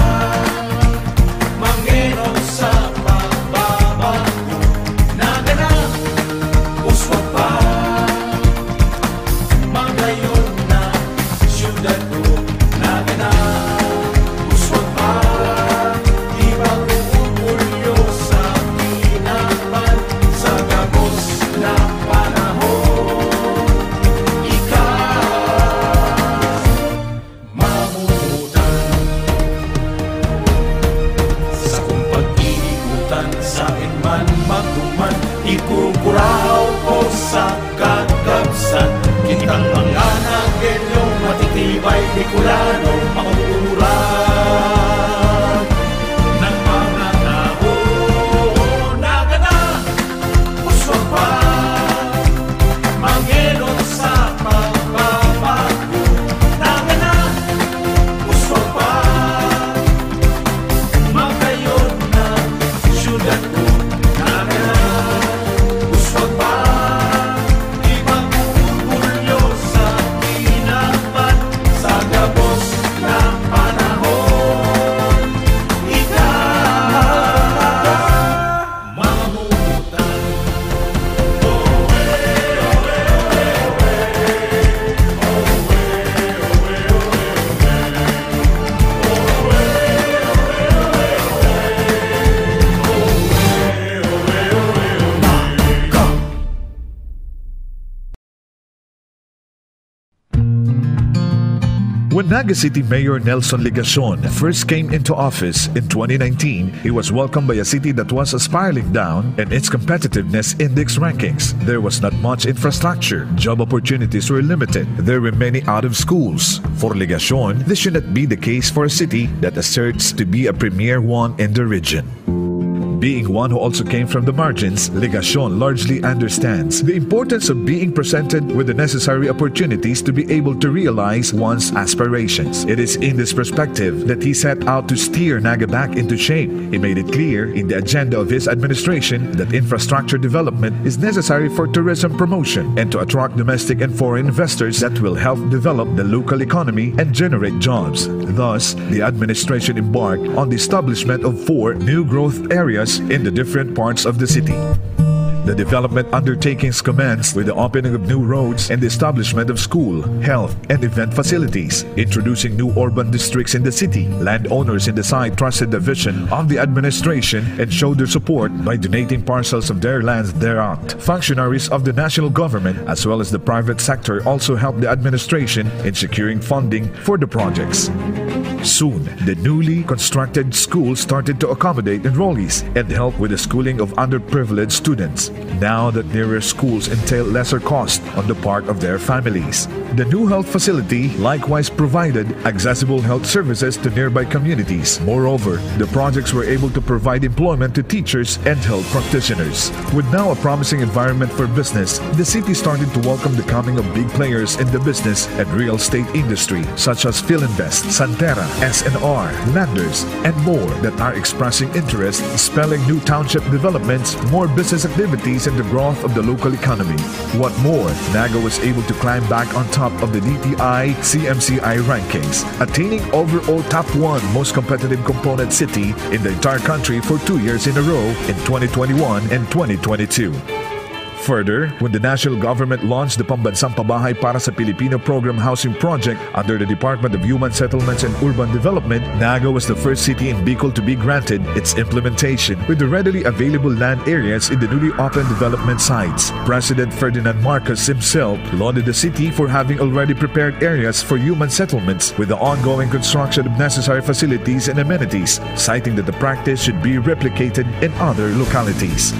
Manginong sa pagbabago. Nagana, uswa pa, magayon na siyudad ko. Nagana, uswa pa, ibang umulyo sa tinapan, sa gabos na panahon. Mamutan sa kung pag-iikutan sa inman magduman, ikukuraw ko sa kagabsan, kitang mga nagelyo, matitibay Bicolano, makukurag ng mga tao. Nagana, uswa pa, Manginong sa pagbabago. Nagana, uswa pa, magayon na siyudad ko. Nagana, uswa pa, ibang umulyo sa tinapan, sa gabos na panahon. Mamutan. When Naga City Mayor Nelson Ligacion first came into office in 2019, he was welcomed by a city that was spiraling down in its competitiveness index rankings. There was not much infrastructure, job opportunities were limited, there were many out of schools. For Ligacion, this should not be the case for a city that asserts to be a premier one in the region. Being one who also came from the margins, Ligacion largely understands the importance of being presented with the necessary opportunities to be able to realize one's aspirations. It is in this perspective that he set out to steer Naga back into shape. He made it clear in the agenda of his administration that infrastructure development is necessary for tourism promotion and to attract domestic and foreign investors that will help develop the local economy and generate jobs. Thus, the administration embarked on the establishment of 4 new growth areas in the different parts of the city. The development undertakings commenced with the opening of new roads and the establishment of school, health, and event facilities. Introducing new urban districts in the city, landowners in the site trusted the vision of the administration and showed their support by donating parcels of their lands thereout. Functionaries of the national government as well as the private sector also helped the administration in securing funding for the projects. Soon, the newly constructed schools started to accommodate enrollees and help with the schooling of underprivileged students. Now that nearer schools entail lesser cost on the part of their families. The new health facility likewise provided accessible health services to nearby communities. Moreover, the projects were able to provide employment to teachers and health practitioners. With now a promising environment for business, the city started to welcome the coming of big players in the business and real estate industry such as Philinvest, Santera, SNR, Landers, and more that are expressing interest, spelling new township developments, more business activities, and the growth of the local economy. What more, Naga was able to climb back on top of the DTI CMCI rankings, attaining overall top 1 most competitive component city in the entire country for 2 years in a row in 2021 and 2022. Further, when the national government launched the Pambansang Pabahay para sa Pilipino Program Housing Project under the Department of Human Settlements and Urban Development, Naga was the first city in Bicol to be granted its implementation with the readily available land areas in the newly opened development sites. President Ferdinand Marcos himself lauded the city for having already prepared areas for human settlements with the ongoing construction of necessary facilities and amenities, citing that the practice should be replicated in other localities.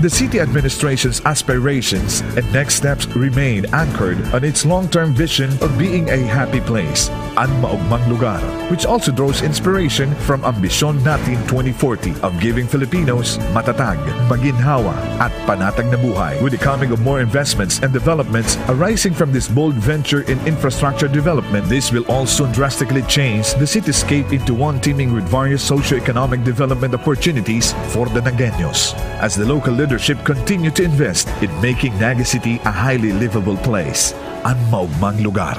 The city administration's aspirations and next steps remain anchored on its long-term vision of being a happy place, ang maugmang lugar, which also draws inspiration from Ambisyon Natin 2040 of giving Filipinos matatag, maginhawa at panatag na buhay. With the coming of more investments and developments arising from this bold venture in infrastructure development, this will also drastically change the cityscape into one teeming with various socio-economic development opportunities for the Nagueños, as the local leadership continue to invest in making Naga City a highly livable place, ang maugmang lugar.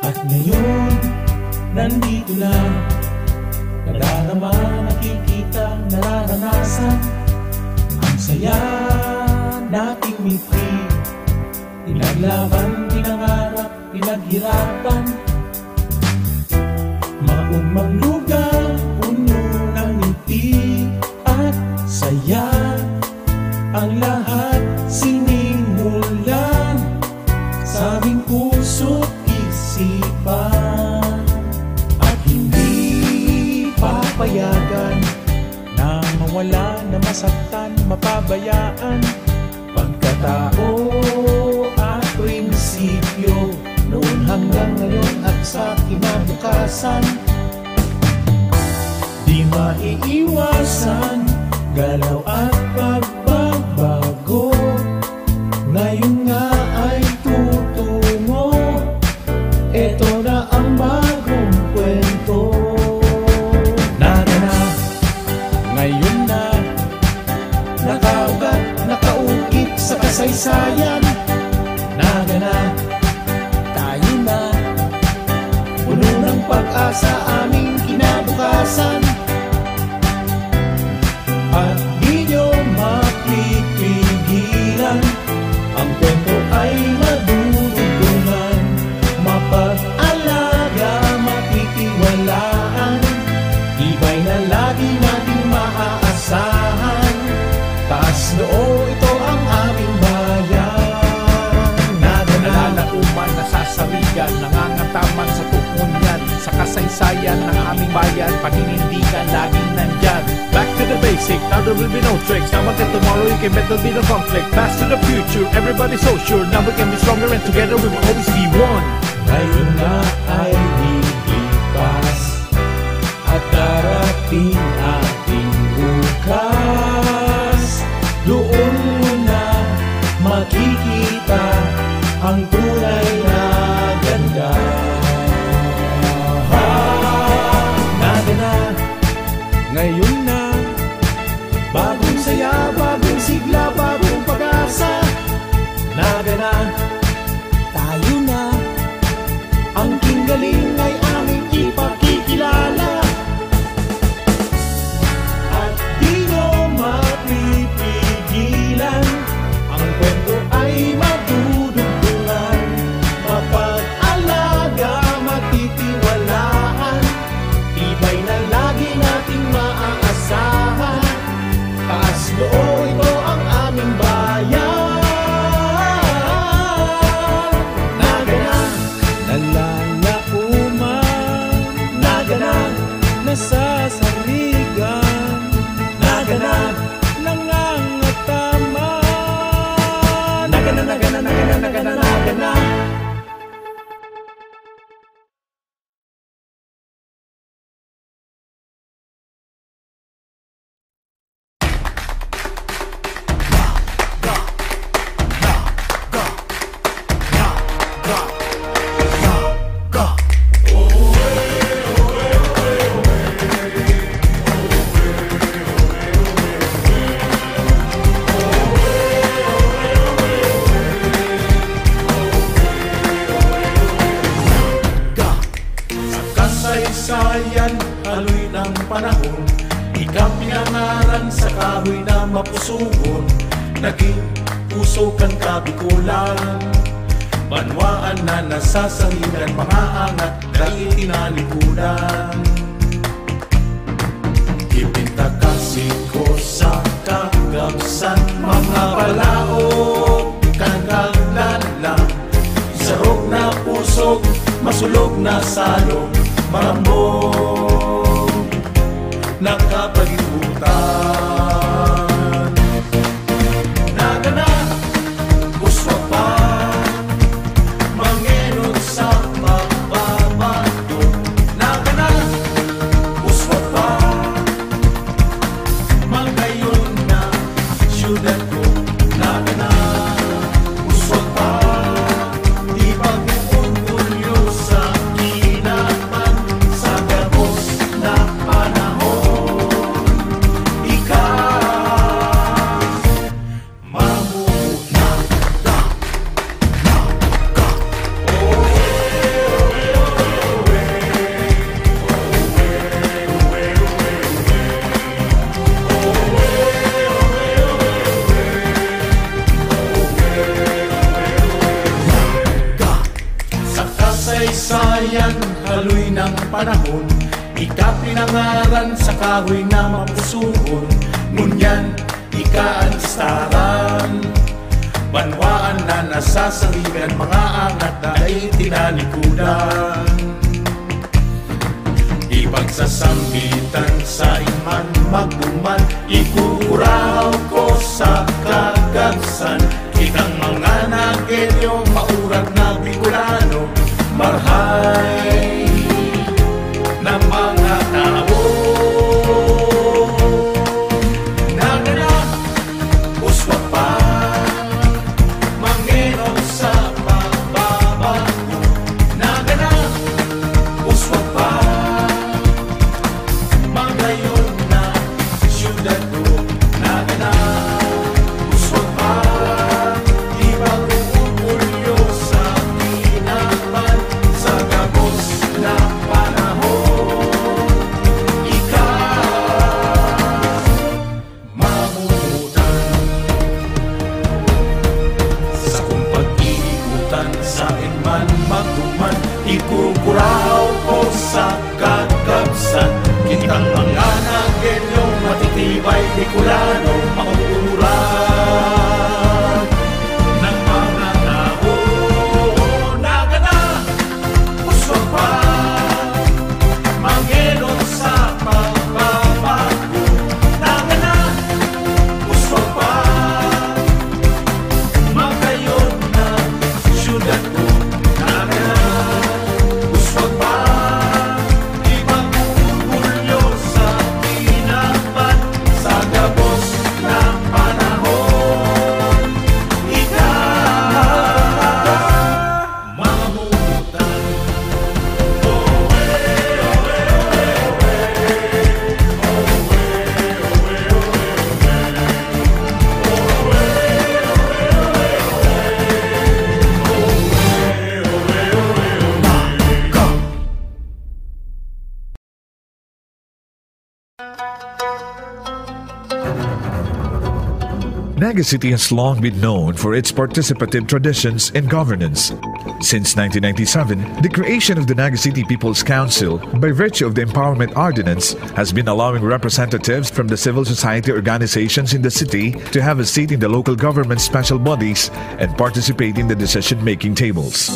At ngayon, nandito na, nadarama, nakikita, nararanasan, ang saya nating miti, pinaglaban, pinangarap, pinaghirapan, maugmang lugar, puno ng ngiti at saya, ang lahat sinimulan sa aming puso't isipan, at hindi papayagan na mawala, na masaktan, mapabayaan, pagkatao at prinsipyo noon hanggang ngayon at sa kinabukasan. Di maiiwasan galaw at pagbabago, ngayon nga ay tutungo, eto na ang bagong kwento. Naga na, ngayon na, nakaugat, nakaukit sa kasaysayan. Naga na, tayo na, puno ng pag-asa aming kinabukasan. At di nyo mapipigilan, ang kwento ay madudugtungan, mapag-alaga, matitiwalaan, ibay na lagi natin maaasahan. Taas noo, ito ang aming bayan. Nalalauman, nasasabigan, nangangataman sa tukunyan, sa kasaysayan ng aming bayan, paninindigan laging nandyan. Back to the basic, now there will be no tricks. Now until tomorrow you can bet there'll be no conflict. Fast to the future, everybody's so sure. Now we can be stronger and together we will always be one. Ngayon na ay lilipas at darating ating bukas. Doon mo na makikita ang tunay na ganda. Naga na, ngayon na, bagong saya, bagong sigla, bagong pag-asa. Naga na, tayo na, ang kinggaling ay aming ipakikilala. At di nyo mapipigilan, ang kwento ay madudugtungan, mapag-alaga, matitiwalaan, ibay na lagi nating maaasahan. Taas noo, ito ang aming bayan. Naga na, nalalauman, naga na, nasasaligan, naga na, nangangataman, naga na, naga na, naga na, naga na, naga na. Kasaysayan kasaysayan, haloy ng panahon. Ikaw pinangaran sa kahoy na mapusugon, naging puso kang kabikulan. Banwaan na nasasangilan, mga angat dahil tinalikudan. Ipinta kasi ko sa kagamsan, mga palaog kagaglalang. Isarog na pusog, masulog na salong, marambong nakapalibutan. Nagana, uswa pa, mangenod sa pagbabago. Nagana, uswa pa, magayon na syudad ko. Nagana, uswa pa, di pag-uulyo sa kinapan, sa gabos na panahon. Kasaysayan, haloy ng panahon. Ika pinangaran sa kahoy na mapusuon. Ngunyan, ika ang istaran. Banwaan na nasasangilan, mga angat na ay tinalikudan. Ipagsasambitan sa iman magduman, ikukuraw ko sa kagagsan. Kitang mga nagelyo, maurag na Bicolano, marhay na mga tao. Nagana, uswa pa, mangenon sa pagbabago. Nagana, uswa pa, magayon na syudad ko. Nagana, uswa pa, ibang-uulyo sa kinapan, sa gabos na panahon. Ikaw mamumutan sa kung pag-iikutan, sa inman magduman, ikukuraw ko sa kagabsan. Kitang mga nagenyong matitibay Bicolano, makukuran ng mga tao. Nagana, uswa pa, mangenon sa pagbabago. Nagana, uswa pa, magayon na syudad ko. Nagana, uswa pa, ibang-uulyo sa kinapan, sa gabos na panahon. Ikaw mamumutan. Naga City has long been known for its participative traditions and governance. Since 1997, the creation of the Naga City People's Council, by virtue of the Empowerment Ordinance, has been allowing representatives from the civil society organizations in the city to have a seat in the local government special bodies and participate in the decision-making tables.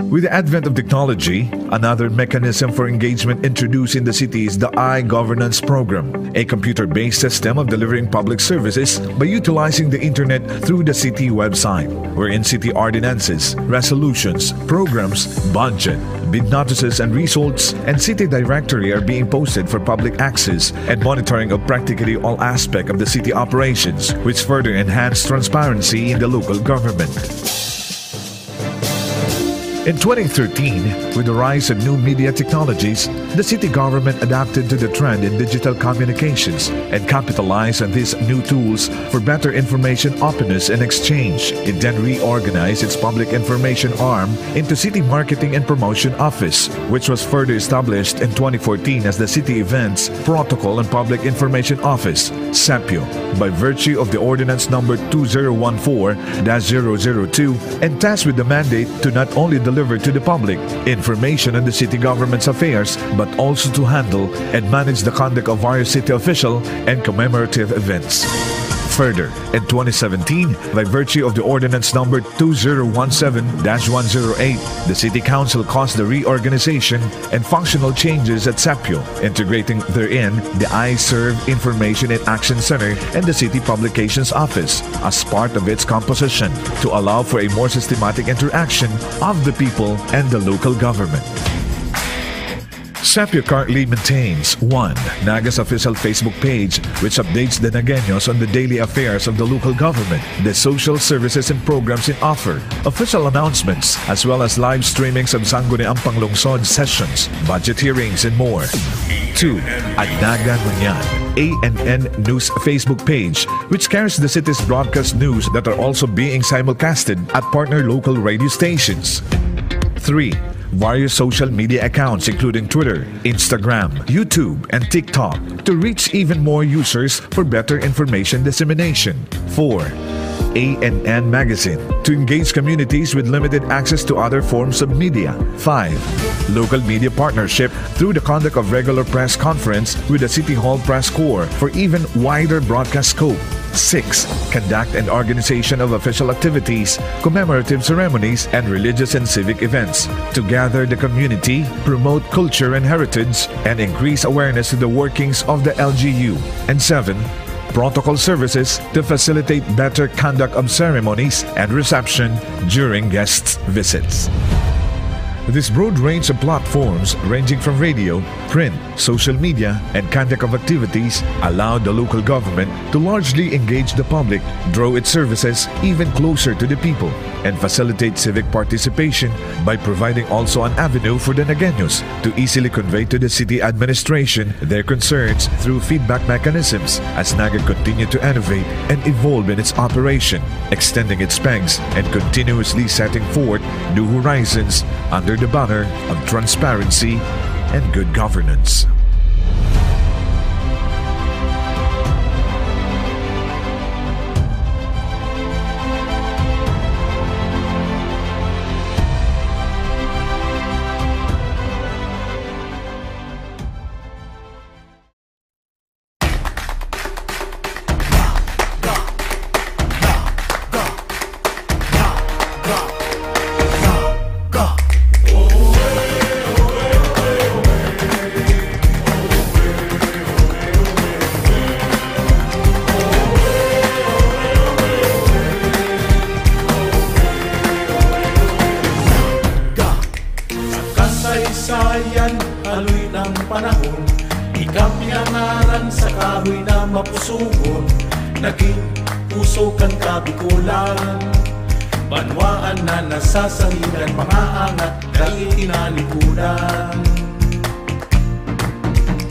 With the advent of technology, another mechanism for engagement introduced in the city is the iGovernance program, a computer-based system of delivering public services by utilizing the internet through the city website, wherein city ordinances, resolutions, programs, budget, bid notices and results, and city directory are being posted for public access and monitoring of practically all aspects of the city operations, which further enhance transparency in the local government. In 2013, with the rise of new media technologies, the city government adapted to the trend in digital communications and capitalized on these new tools for better information openness and exchange. It then reorganized its public information arm into City Marketing and Promotion Office, which was further established in 2014 as the City Events, Protocol and Public Information Office, CEPIO, by virtue of the Ordinance Number 2014-002, and tasked with the mandate to not only deliver to the public information on the city government's affairs, but also to handle and manage the conduct of various city official and commemorative events. Further, in 2017, by virtue of the Ordinance Number 2017-108, the City Council caused the reorganization and functional changes at CEPIO, integrating therein the iServe Information and Action Center and the City Publications Office as part of its composition to allow for a more systematic interaction of the people and the local government. CEPIO currently maintains 1. Naga's official Facebook page, which updates the Nagueños on the daily affairs of the local government, the social services and programs it offer, official announcements, as well as live streamings of Sangguniang Panglungsod sessions, budget hearings, and more. 2. Naga Ngunyan, ANN News Facebook page, which carries the city's broadcast news that are also being simulcasted at partner local radio stations. 3. Various social media accounts including Twitter, Instagram, YouTube, and TikTok to reach even more users for better information dissemination. 4. ANN Magazine to engage communities with limited access to other forms of media. 5. Local media partnership through the conduct of regular press conference with the City Hall Press Corps for even wider broadcast scope. 6. Conduct and organization of official activities, commemorative ceremonies, and religious and civic events to gather the community, promote culture and heritage, and increase awareness to the workings of the LGU. And 7. Protocol services to facilitate better conduct of ceremonies and reception during guests' visits. This broad range of platforms ranging from radio, print, social media, and conduct of activities allowed the local government to largely engage the public, draw its services even closer to the people, and facilitate civic participation by providing also an avenue for the Nagueños to easily convey to the city administration their concerns through feedback mechanisms as Naga continued to innovate and evolve in its operation, extending its pegs and continuously setting forth new horizons under the banner of transparency and good governance. kasaysayan, aloy ng panahon. Ikaw pinangaran sa kahoy na mapusugon. Naging puso kang kabikulan. Banwaan na nasasahilan, mga angat dahil tinalikudan.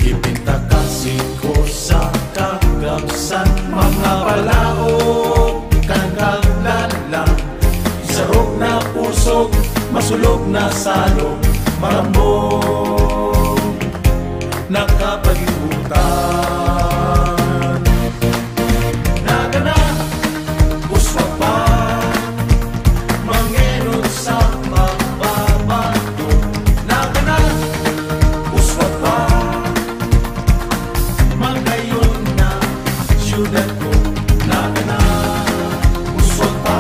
Ipinta kasi ko sa kagamsan, mga palaog, kagalalang. Sarog na pusog, masulog na salog, marambong, nakapag-ibutan. Nagana, uswag pa, mangenod sa pagbabato. Nagana, uswag pa, magayon na syudad ko. Nagana, uswag pa,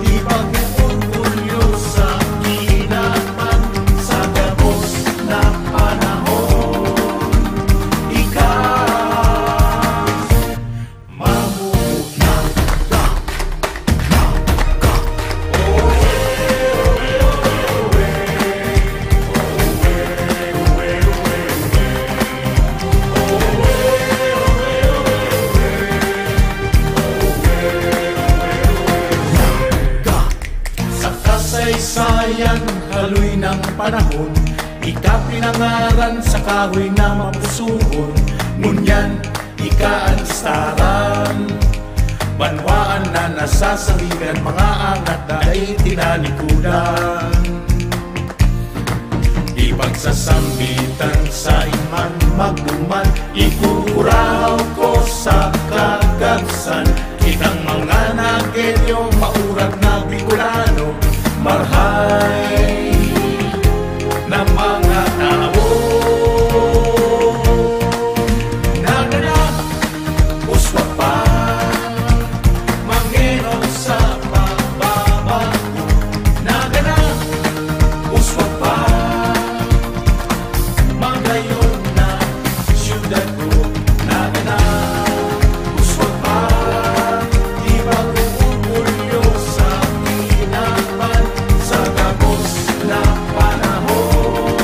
ipag-orgulyo sa ginapan sa gabos na panahon. Ikaw kasaysayan, haloy ng panahon, ika pinangaran sa kahoy na mapusuhon. Ngunyan, ika ang istaran, banwaan na nasasawigan, mga angat na ay tinalikudan. Ipagsasambitan sa iman magduman, ikukuraw ko sa kagabsan. Kitang mga nagenyong maurag na Bicolano, marhay na mga tao. Nagana, uswa pa, Manginom sa pagbabago. Nagana, uswa pa, magayon na siyudad ko. Nagana, uswa pa, di ba uulyo sa tinapan, sa gabos na panahon.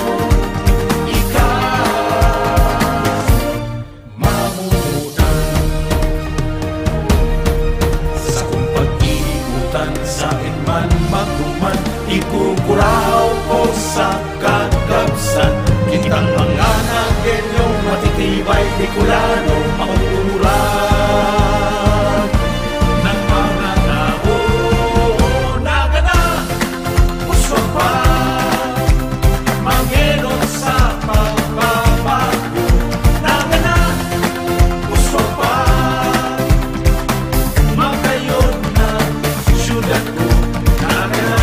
Sa kung pag-iikutan sa inman magduman, ikukuraw ko sa kagabsan. Kitang mga nagenyong matitibay Bicolano, makukuran ng mga tao. Nagana, uswa pa, Manginom sa pagbabago. Nagana, uswa pa, magayon na siyudad ko. Nagana,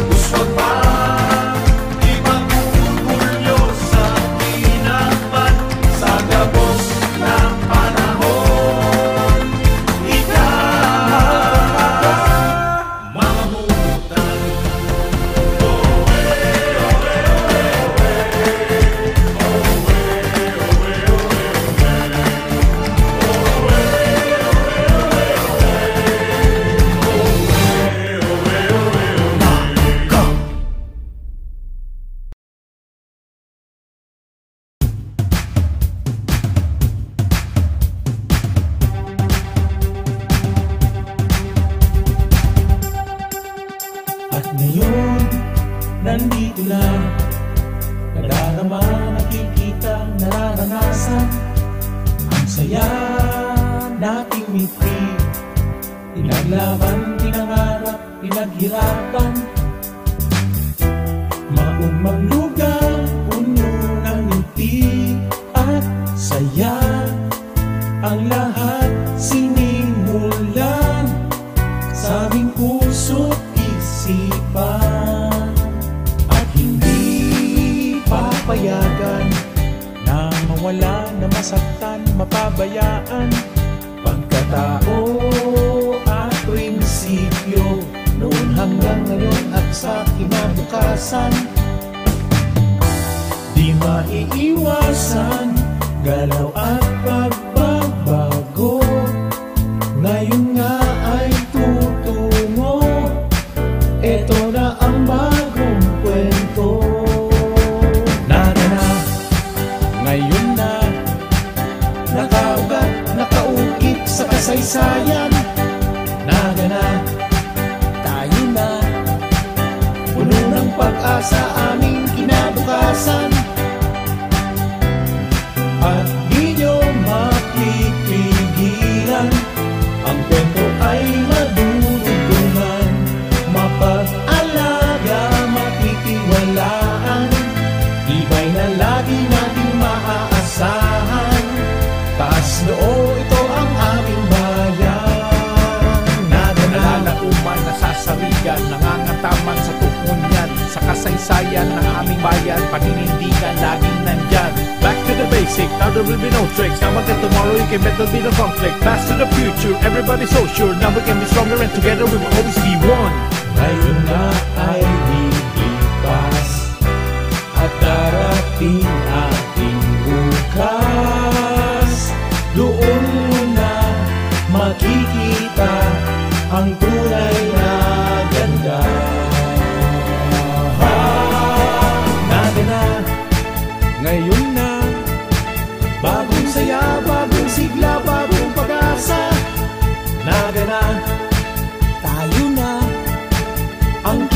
uswa pa, di ba uulyo sa tinapan, sa gabos ng panahon. Ika, mamutan. At ngayon, nandito na, nadarama, nakikita, nararanasan. Ang saya nating mitri, pinaglaban, pinangarap, pinaghirapan. Maumang lugar, puno ng ngiti at saya. Ang lahat sinimulan sa aming puso't isipan, at hindi papayagan na mawala, na masaktan, mapabayaan. Pagkatao at prinsipyo, noon hanggang ngayon at sa kinabukasan. Di maiiwasan, galaw at pagbabago. Ngayon nga ay tutungo, eto na ang bagong kwento. Nagana, ngayon na, nakaugat, nakaukit sa kasaysayan. Nagana, tayo na, puno ng pag-asa aming kinabukasan. At di nyo mapipigilan, ang kwento ay madudugtungan, mapag-alaga, matitiwalaan, tibay na lagi nating maaasahan. Taas noo, ito ang aming bayan. Nalauman, nasasarigan, nangangataman sa tukunyan, sa kasaysayan ng aming bayan, paninindigan laging nandyan. Back to the basic, now there will be no tricks. Now until tomorrow you can bet there'll be no conflict. Pass to the future, everybody's so sure. Now we can be stronger and together we will always be one. Ngayon na ay lilipas at darating ating bukas. Doon na makikita ang tunay na ganda. Nagana, ngayon na, bagong saya, bagong sigla, bagong pag-asa. Nagana, tayo na, ang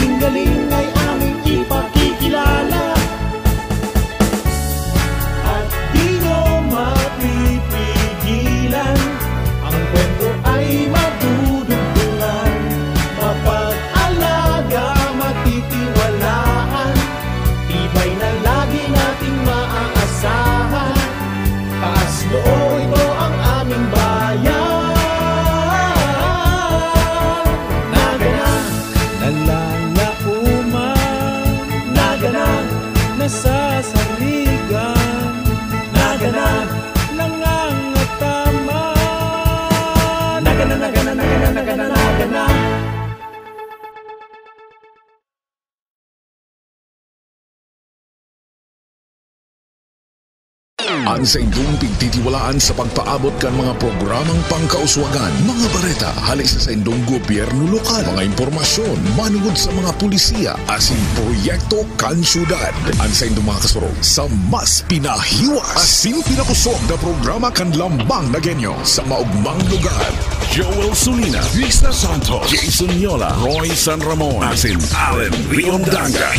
Ang sa indong pigtitiwalaan sa pagpaabot kan mga programang pangkauswagan, mga bareta, hali sa indong gobyerno lokal, mga impormasyon, manugod sa mga pulisiya, asin proyekto kan syudad. Ang sa indong mga kasurog sa mas pinahiwas, asin pinakusog na programa kan lambang na genyo sa maugmang lugar. Joel Sulina, Lisa Santos, Jason Yola, Roy San Ramon, asin Allen Riondanga.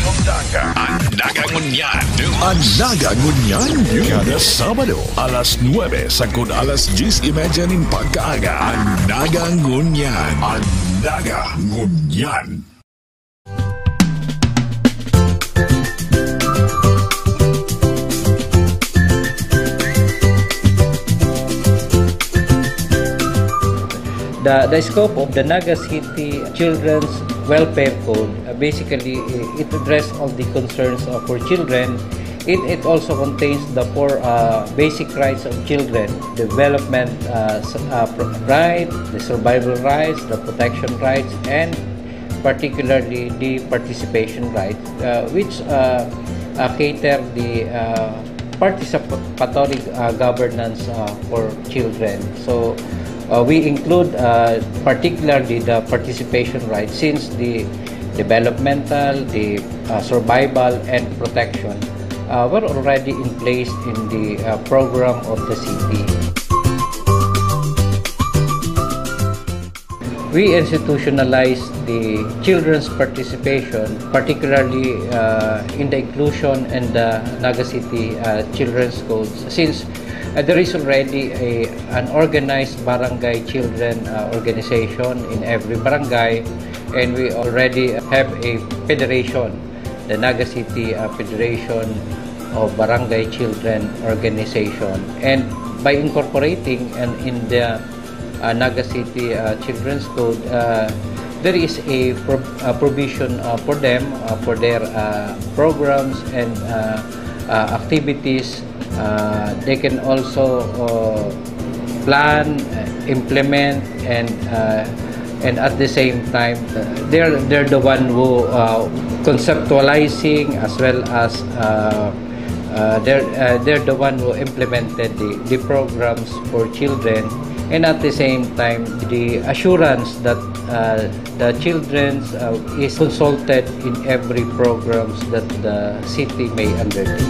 Ang Nagangunyan. Ang Nagangunyan, kada Sabado, alas 9 sagod alas 10:30 nin pagkaaga. Ang Nagangunyan. Ang Nagangunyan. The scope of the Naga City Children's Welfare Code, basically it addresses all the concerns for children. It also contains the 4 basic rights of children: development right, the survival rights, the protection rights, and particularly the participation rights, which cater the participatory governance for children. So we include particularly the participation rights, since the developmental, the survival, and protection were already in place in the program of the city. We institutionalized the children's participation, particularly in the inclusion and the Naga City Children's Codes, since there is already an organized barangay children organization in every barangay, and we already have a federation, the Naga City Federation of Barangay Children Organization. And by incorporating in the Naga City Children's Code, there is a provision for them, for their programs and activities. They can also plan, implement, and at the same time, they're the one who conceptualizing, as well as they're the one who implemented the programs for children, and at the same time, the assurance that the children is consulted in every programs that the city may undertake.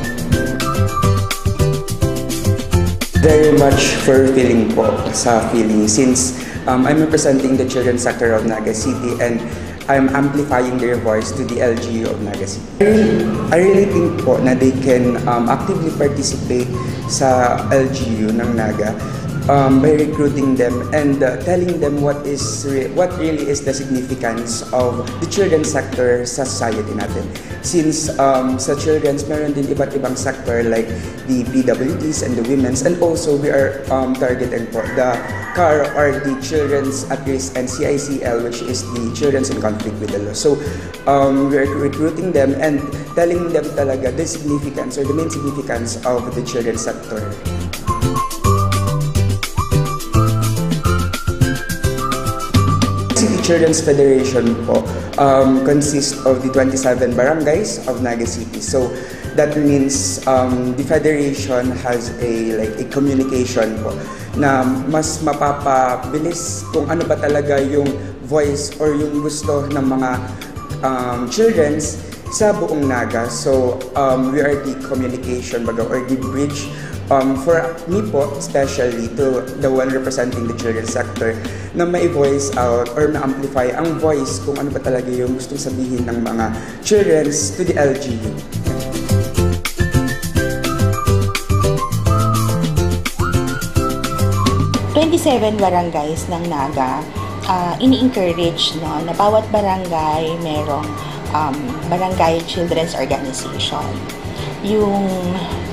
Very much fulfilling po sa feeling, since I'm representing the children's sector of Naga City and I'm amplifying their voice to the LGU of Naga City. I really think po na they can actively participate sa LGU ng Naga by recruiting them and telling them what really is the significance of the children's sector sa society natin. Since sa children's, meron din iba't ibang sector like the PWDs and the women's, and also we are targeting for the CAR or the Children's at Risk, and CICL, which is the Children's in Conflict with the Law. So we are recruiting them and telling them talaga the significance or the main significance of the children's sector. City Children's Federation po consists of the 27 barangays of Naga City. So that means the federation has a communication po na mas mapapabilis kung ano ba talaga yung voice or yung gusto ng mga children's sa buong Naga. So we are the communication baga or the bridge for me po, especially to the one representing the children's sector, na ma-voice out or ma-amplify ang voice kung ano ba talaga yung gustong sabihin ng mga children's to the LGU. Barangays ng Naga, ini-encourage na bawat barangay merong barangay children's organization. Yung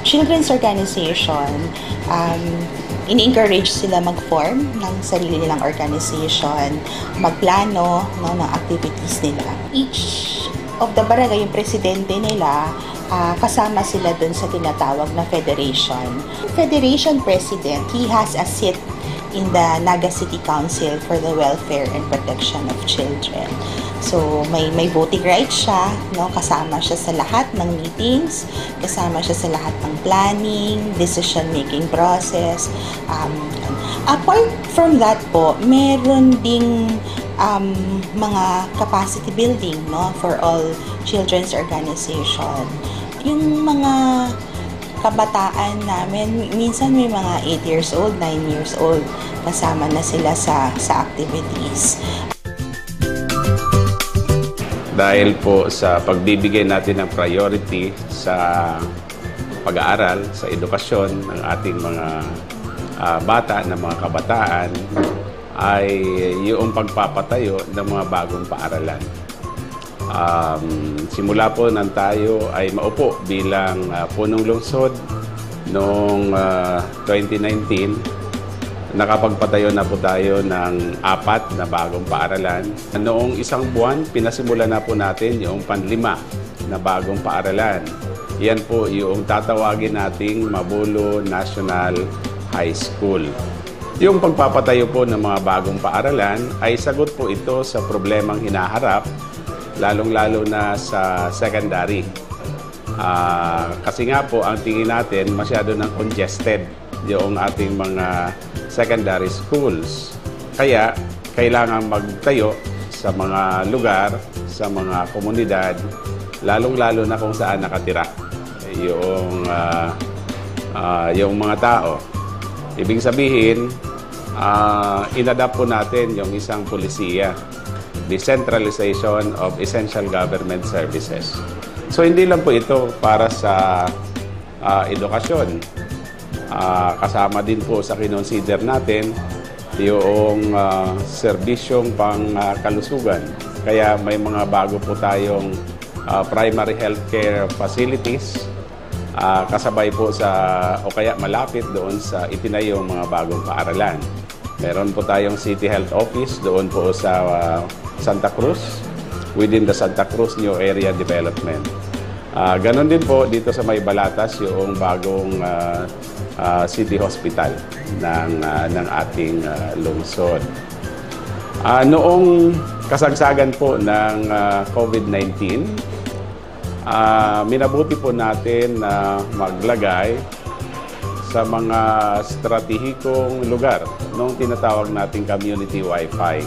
children's organization, ini-encourage sila mag-form ng sarili nilang organization, magplano ng activities nila. Each of the barangay, yung presidente nila, kasama sila dun sa tinatawag na federation. Federation president, he has a seat in the Naga City Council for the Welfare and Protection of Children. So may voting rights siya, no? Kasama siya sa lahat ng meetings, kasama siya sa lahat ng planning, decision making process. Apart from that po, meron ding mga capacity building, no, for all children's organization. Yung mga kabataan namin, minsan may mga 8 years old, 9 years old, kasama na sila sa activities. Dahil po sa pagbibigay natin ng priority sa pag-aaral, sa edukasyon ng ating mga bata, ng mga kabataan, ay yung pagpapatayo ng mga bagong paaralan. Simula po nang tayo ay maupo bilang punong lungsod noong 2019, nakapagpatayo na po tayo ng 4 na bagong paaralan. Noong isang buwan, pinasimula na po natin yung ¡5 na bagong paaralan. Yan po yung tatawagin nating Mabulo National High School. Yung pagpapatayo po ng mga bagong paaralan ay sagot po ito sa problemang hinaharap, lalong-lalo na sa secondary. Kasi nga po, ang tingin natin masyado ng congested yung ating mga secondary schools. Kaya, kailangan magtayo sa mga lugar, sa mga komunidad, lalong-lalo na kung saan nakatira yung mga tao. Ibig sabihin, inadapt po natin yung isang pulisiya, decentralization of essential government services. So, hindi lang po ito para sa edukasyon. Kasama din po sa kinonsider natin yung serbisyong pang-kalusugan. Kaya may mga bago po tayong primary healthcare facilities, kasabay po o kaya malapit doon sa itinayong mga bagong paaralan. Meron po tayong City Health Office doon po sa Santa Cruz, within the Santa Cruz New Area Development. Ganon din po dito sa May Balatas yung bagong City Hospital ng ating lungsod. Noong kasagsagan po ng COVID-19, minabuti po natin na maglagay sa mga stratehikong lugar nung tinatawag nating community Wi-Fi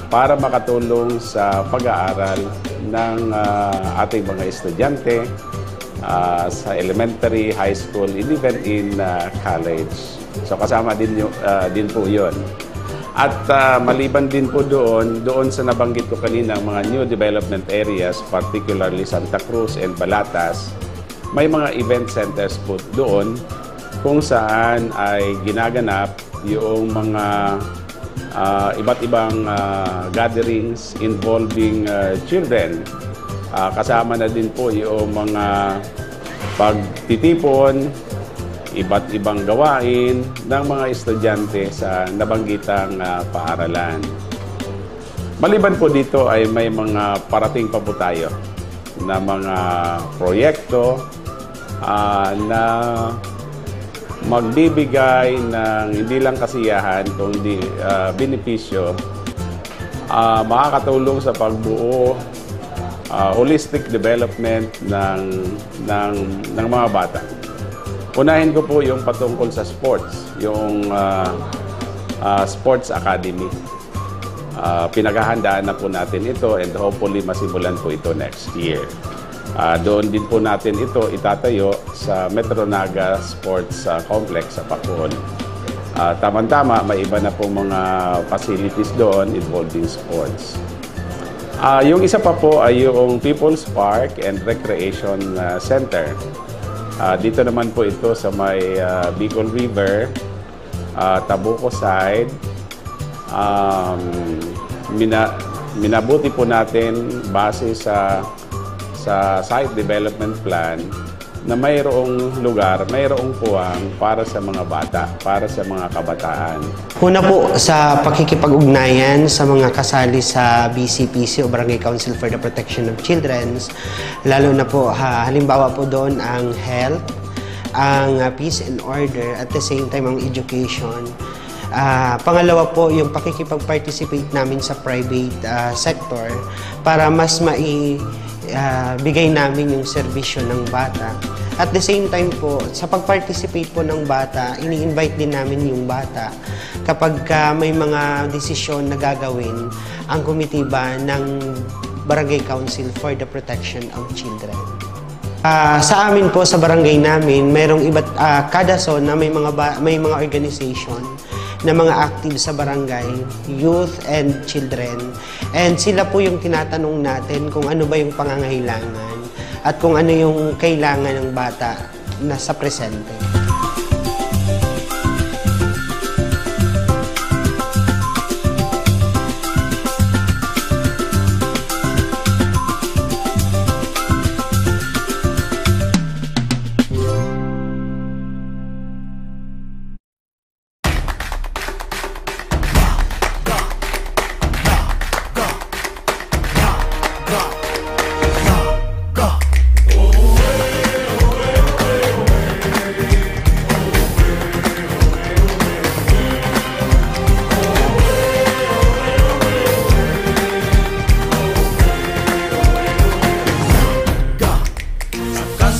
para makatulong sa pag-aaral ng ating mga estudyante sa elementary, high school, and even in college. So kasama din po yun. At maliban din po doon sa nabanggit ko kanina, mga new development areas, particularly Santa Cruz and Balatas, may mga event centers po doon kung saan ay ginaganap yung mga iba't ibang gatherings involving children. Kasama na din po yung mga pagtitipon, iba't ibang gawain ng mga estudyante sa nabanggitang paaralan. Maliban po dito ay may mga parating pa po tayo na mga proyekto na magbibigay ng hindi lang kasiyahan kundi benepisyo, makakatulong sa pagbuo holistic development ng mga bata. Unahin ko po yung patungkol sa sports, yung Sports Academy. Pinaghahandaan na po natin ito and hopefully masimulan po ito next year. Doon din po natin ito itatayo sa Metro Naga Sports Complex sa Pakuon. Tama-tama, may iba na po mga facilities doon involving sports. Yung isa pa po ay yung People's Park and Recreation Center. Dito naman po ito sa may Bicol River, Tabuco side. Minabuti po natin base sa site development plan na mayroong lugar, mayroong puwang para sa mga bata, para sa mga kabataan. Una po sa pakikipag-ugnayan sa mga kasali sa BCPC o Barangay Council for the Protection of Children, lalo na po halimbawa po doon ang health, ang peace and order, at the same time ang education. Pangalawa po, yung pakikipag-participate namin sa private sector para mas bigay namin yung serbisyo ng bata. At the same time po, sa pag-participate po ng bata, ini-invite din namin yung bata kapag may mga desisyon na gagawin ang komitiba ng Barangay Council for the Protection of Children. Sa amin po, sa barangay namin, mayroong kada zone na may mga organization na mga active sa barangay, youth and children. And sila po yung tinatanong natin kung ano ba yung pangangailangan at kung ano yung kailangan ng bata na sa presente.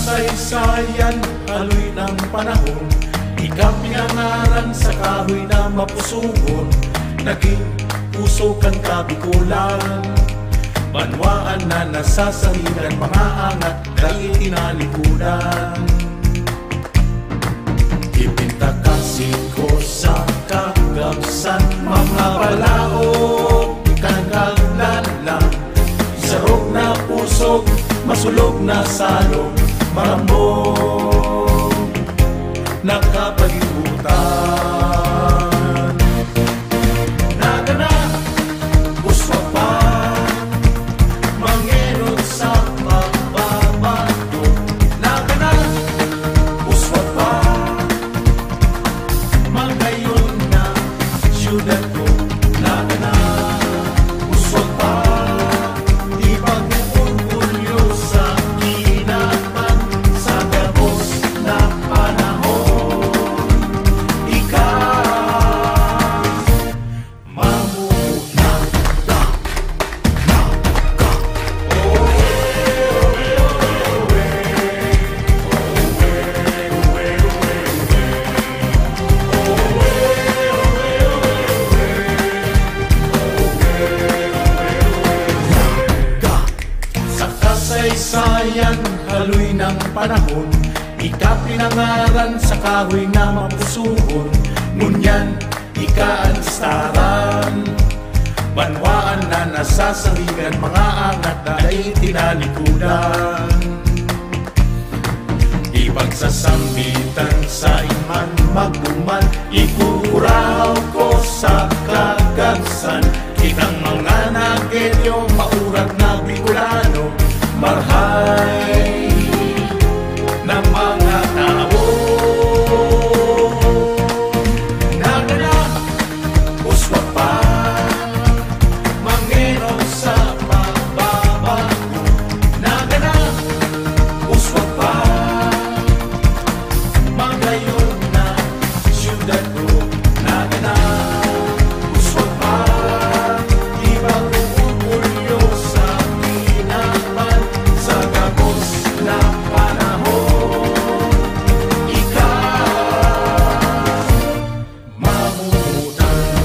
kasaysayan, haloy ng panahon, ikaw pinangaran sa kahoy na mapusugon, naging puso kang kabikulan, banwaan na nasasaligan, mga angat dahil tinalikudan. Ipintakasin ko sa kagamsan, mga palaog, kagaglalang, sarog na pusog, masulog na salog, marambong, nakapag-iutan. Nagana, uswa pa, mangenod sa pagbabato. Nagana, uswa pa, magayon na siyudad ko. Nagana, uswa pa, ipag-uulyo sa kinapan sa gabos na panahon. Ikaw, mamumunang sa kasaysayan, haloy ng panahon, ika pinangaran sa kahoy na mapusuon, ngunyan ika ang staran, banwaan na nasasaligan, mga angat na itinalikudan. Ipagsasambitan sa iman magduman, ikuraw ko sa kagagsan, kitang mga nagelyo, maurag na Bicolano, marhay na mga tao. Nagana, uswa pa, mangenod sa pagbabago. Nagana, uswa pa, magayon na siyudad ko. Nagana, uswa pa, ibang uulyo sa kinapan sa gabos na panahon. Ikaw, mamumutan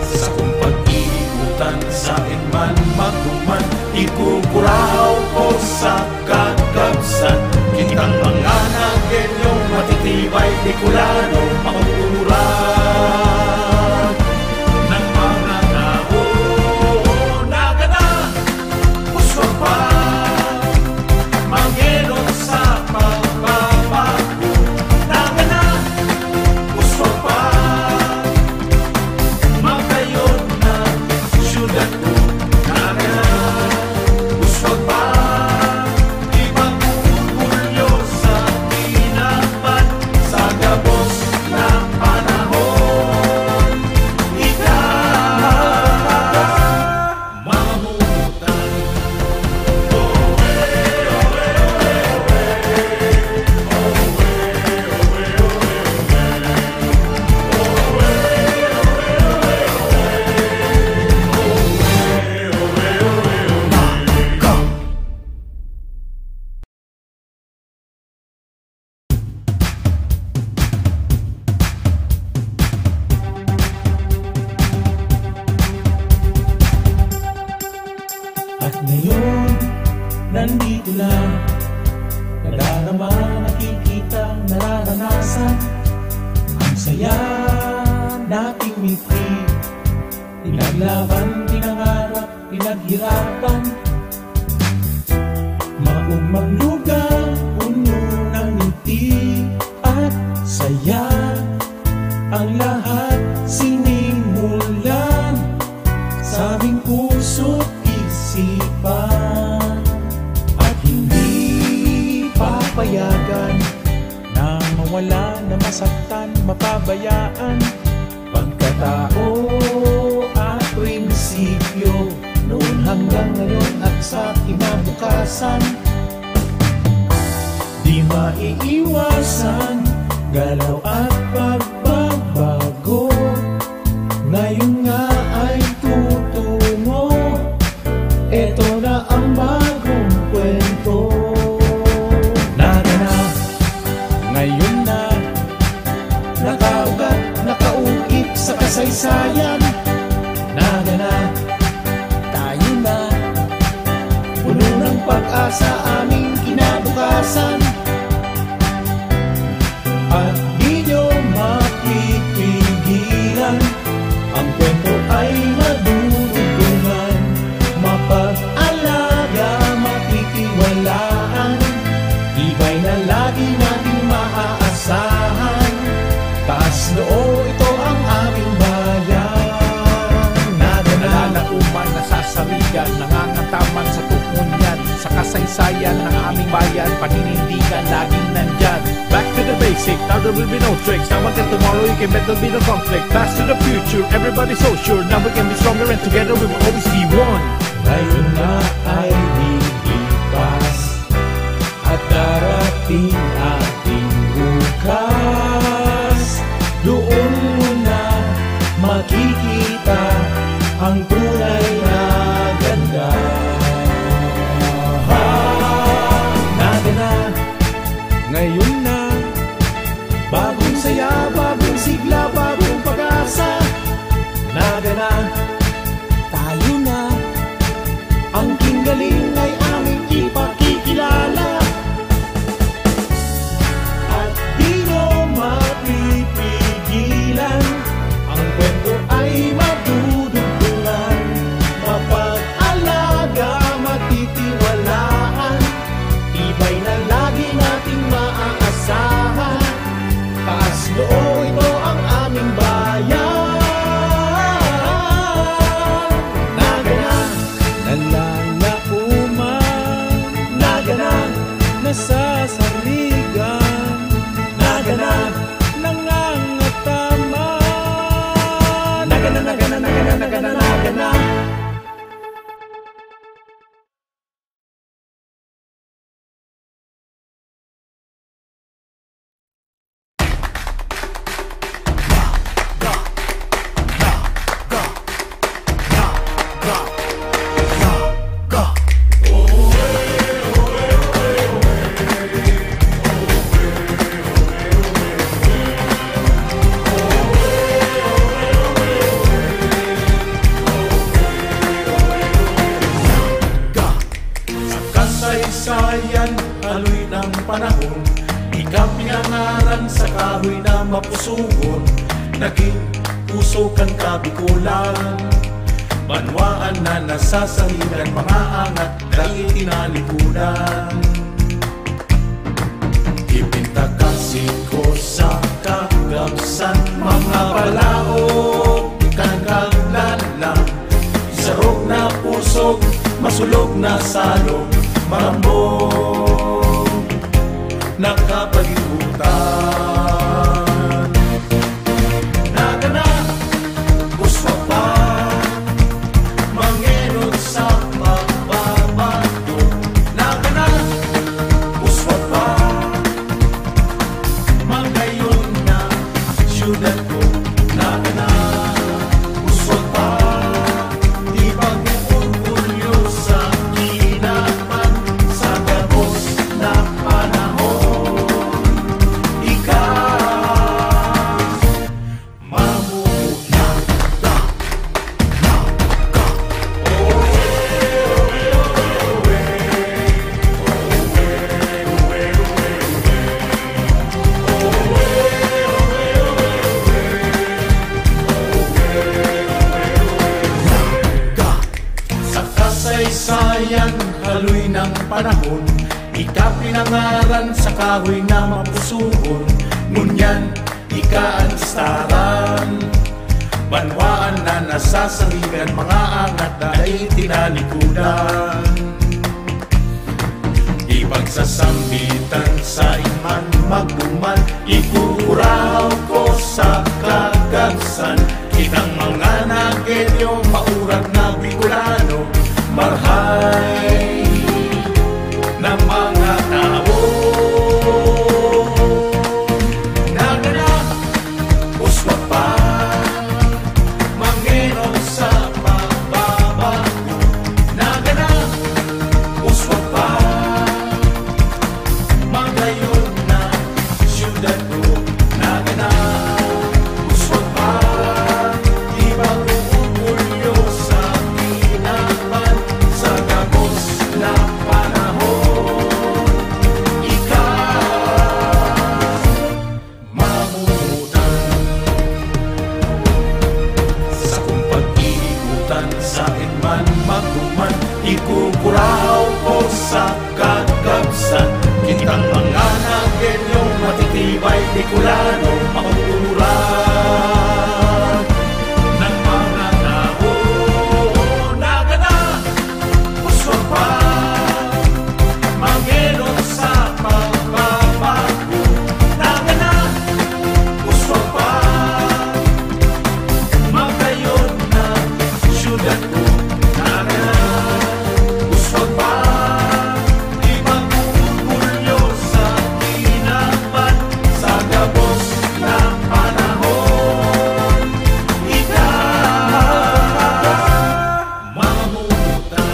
sa kung pag-iikutan, sa inman magduman, ikukuraw ko sa kagabsan, kitang mga nagelyong matitibay Bicolano, makukurag ng mga tao. Nagana, uswa pa, mangenod sa pagbabago. Nagana, uswa pa, magayon na siyudad ko. Nagana, uswa pa, ibang uulyo sa kinapan sa gabos nandito na. Nadarama, nakikita, nararanasan. Ang saya nating ngiti. Pinaglaban, pinangarap, pinaghirapan. Maumang lugar, puno ng ngiti at saya. Ang lahat sinimulan sa aming puso't isipan. At hindi papayagan na mawala, na masaktan, mapabayaan. Pagkatao at prinsipyo, noon hanggang ngayon at sa kinabukasan. Di maiiwasan, galaw at pagbabago. Ngayon nga ay tutungo, eto na ang bagong kwento. Nagana, ngayon na, nakaugat, nakauit sa kasaysayan. Nagana, tayo na, puno ng pag-asa aming kinabukasan. At di nyo mapipigilan, ang kwento ay madudugtungan. Mapag-alaga, matitiwalaan, tibay na lagi nating maaasahan. Taas noo, ito ang aming bayan. Nalauman, nasasarigan, nangangataman sa tukunyan, sa kasaysayan ng aming bayan, paninindigan laging nandyan. Back to the basic, now there will be no tricks. Now until tomorrow you can bet there'll be no conflict. Fast to the future, everybody's so sure. Now we can be stronger and together we will always be one. Ngayon na ay lilipas at darating ating bukas. Doon mo na makikita ang tunay na ganda. Nagana, ngayon na, bagong saya, bagong sigla, bagong pag-asa. Nagana, tayo na, ang kinggaling ay aming ipakikilala. At di nyo mapipigilan, ang kwento ay madudugtungan. Mapag-alaga, matitiwalaan, tibay na lagi nating maaasahan. Taas loo, ito ang aming bayan. Nagana, nalalauman. Nagana, nasasarigan. Nagana, nangangataman. Nagana, nagana, nagana, nagana, nagana. Kasaysayan, aloy ng panahon, ikaw pinangaran sa kahoy na mapusugon. Naging puso kang kabikulan, banwaan na nasasaligan, mga angat dahil tinalikudan. Ipintakasik ko sa kagamsan, mga palaog, kagaglalang, isarog na pusog, masulog na salog, marambong, nakapalimutan. Nagana, gusto pa, mangenod sa pagbabago. Nagana, gusto pa, magayon na siyudad ko. Nagana, gusto pa, di pag-iulyo sa kinapan, sa gabos na panahon. tuloy ng panahon, ika pinangaran sa kahoy na mapusuon. Ngunyan, ika ang staran, banwaan na nasasangigan, mga angat na ay tinalikudan. Ipagsasambitan sa iman magduman, ikuraw ko sa kagagsan. Kitang mga nagelyo, maurag na Bicolano, marhay na mga tao. Nagana, uswag pa, mangero sa pagbabago. Nagana, uswag pa, magayon na siyudad ko. Nagana, uswag pa, ibang umulyo sa kinaban, sa gabos na panahon. Ikaw mamutan sa kung pag-iikutan, sa inman magduman, ikukuraw ko sa kagabsan. Kitang mga nagelyong matitibay Bicolano, makukuran ng mga tao. Nagana, uswag pa, mangero sa pagbabago. Nagana, uswag pa, magayon na siyudad ko. Nagana, uswag pa, ibang umulyo sa kinaban, sa gabos na panahon. Ikaw mamutan.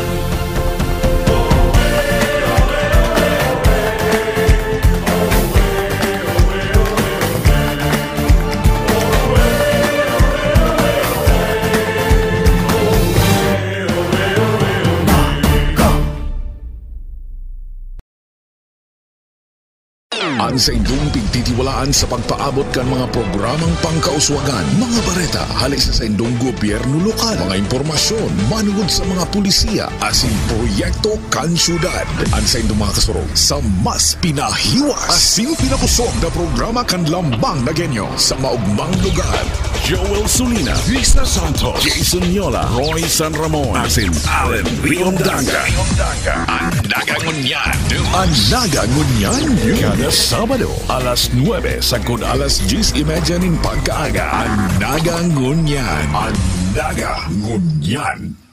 Ang sa inyong pagtitiwalaan sa pagpaabot kan mga programang pangkauswagan, mga bareta, halik sa inyong gobyerno lokal, mga impormasyon, manugod sa mga pulisiya, asin proyekto kan syudad. Ang sa inyong mga kasurog sa mas pinahiwas, asin pinakusog na programa kan lambang na genyo sa maugmang lugar. Joel Sulina, Vista Santos, Jason Yola, Roy San Ramon, asin Allen Riondaga. Andaga Ngunyan. Andaga Ngunyan. Kada Sabado, alas 9 sagod alas 10:30 nin pagkaaga. Andaga Ngunyan. Andaga Ngunyan.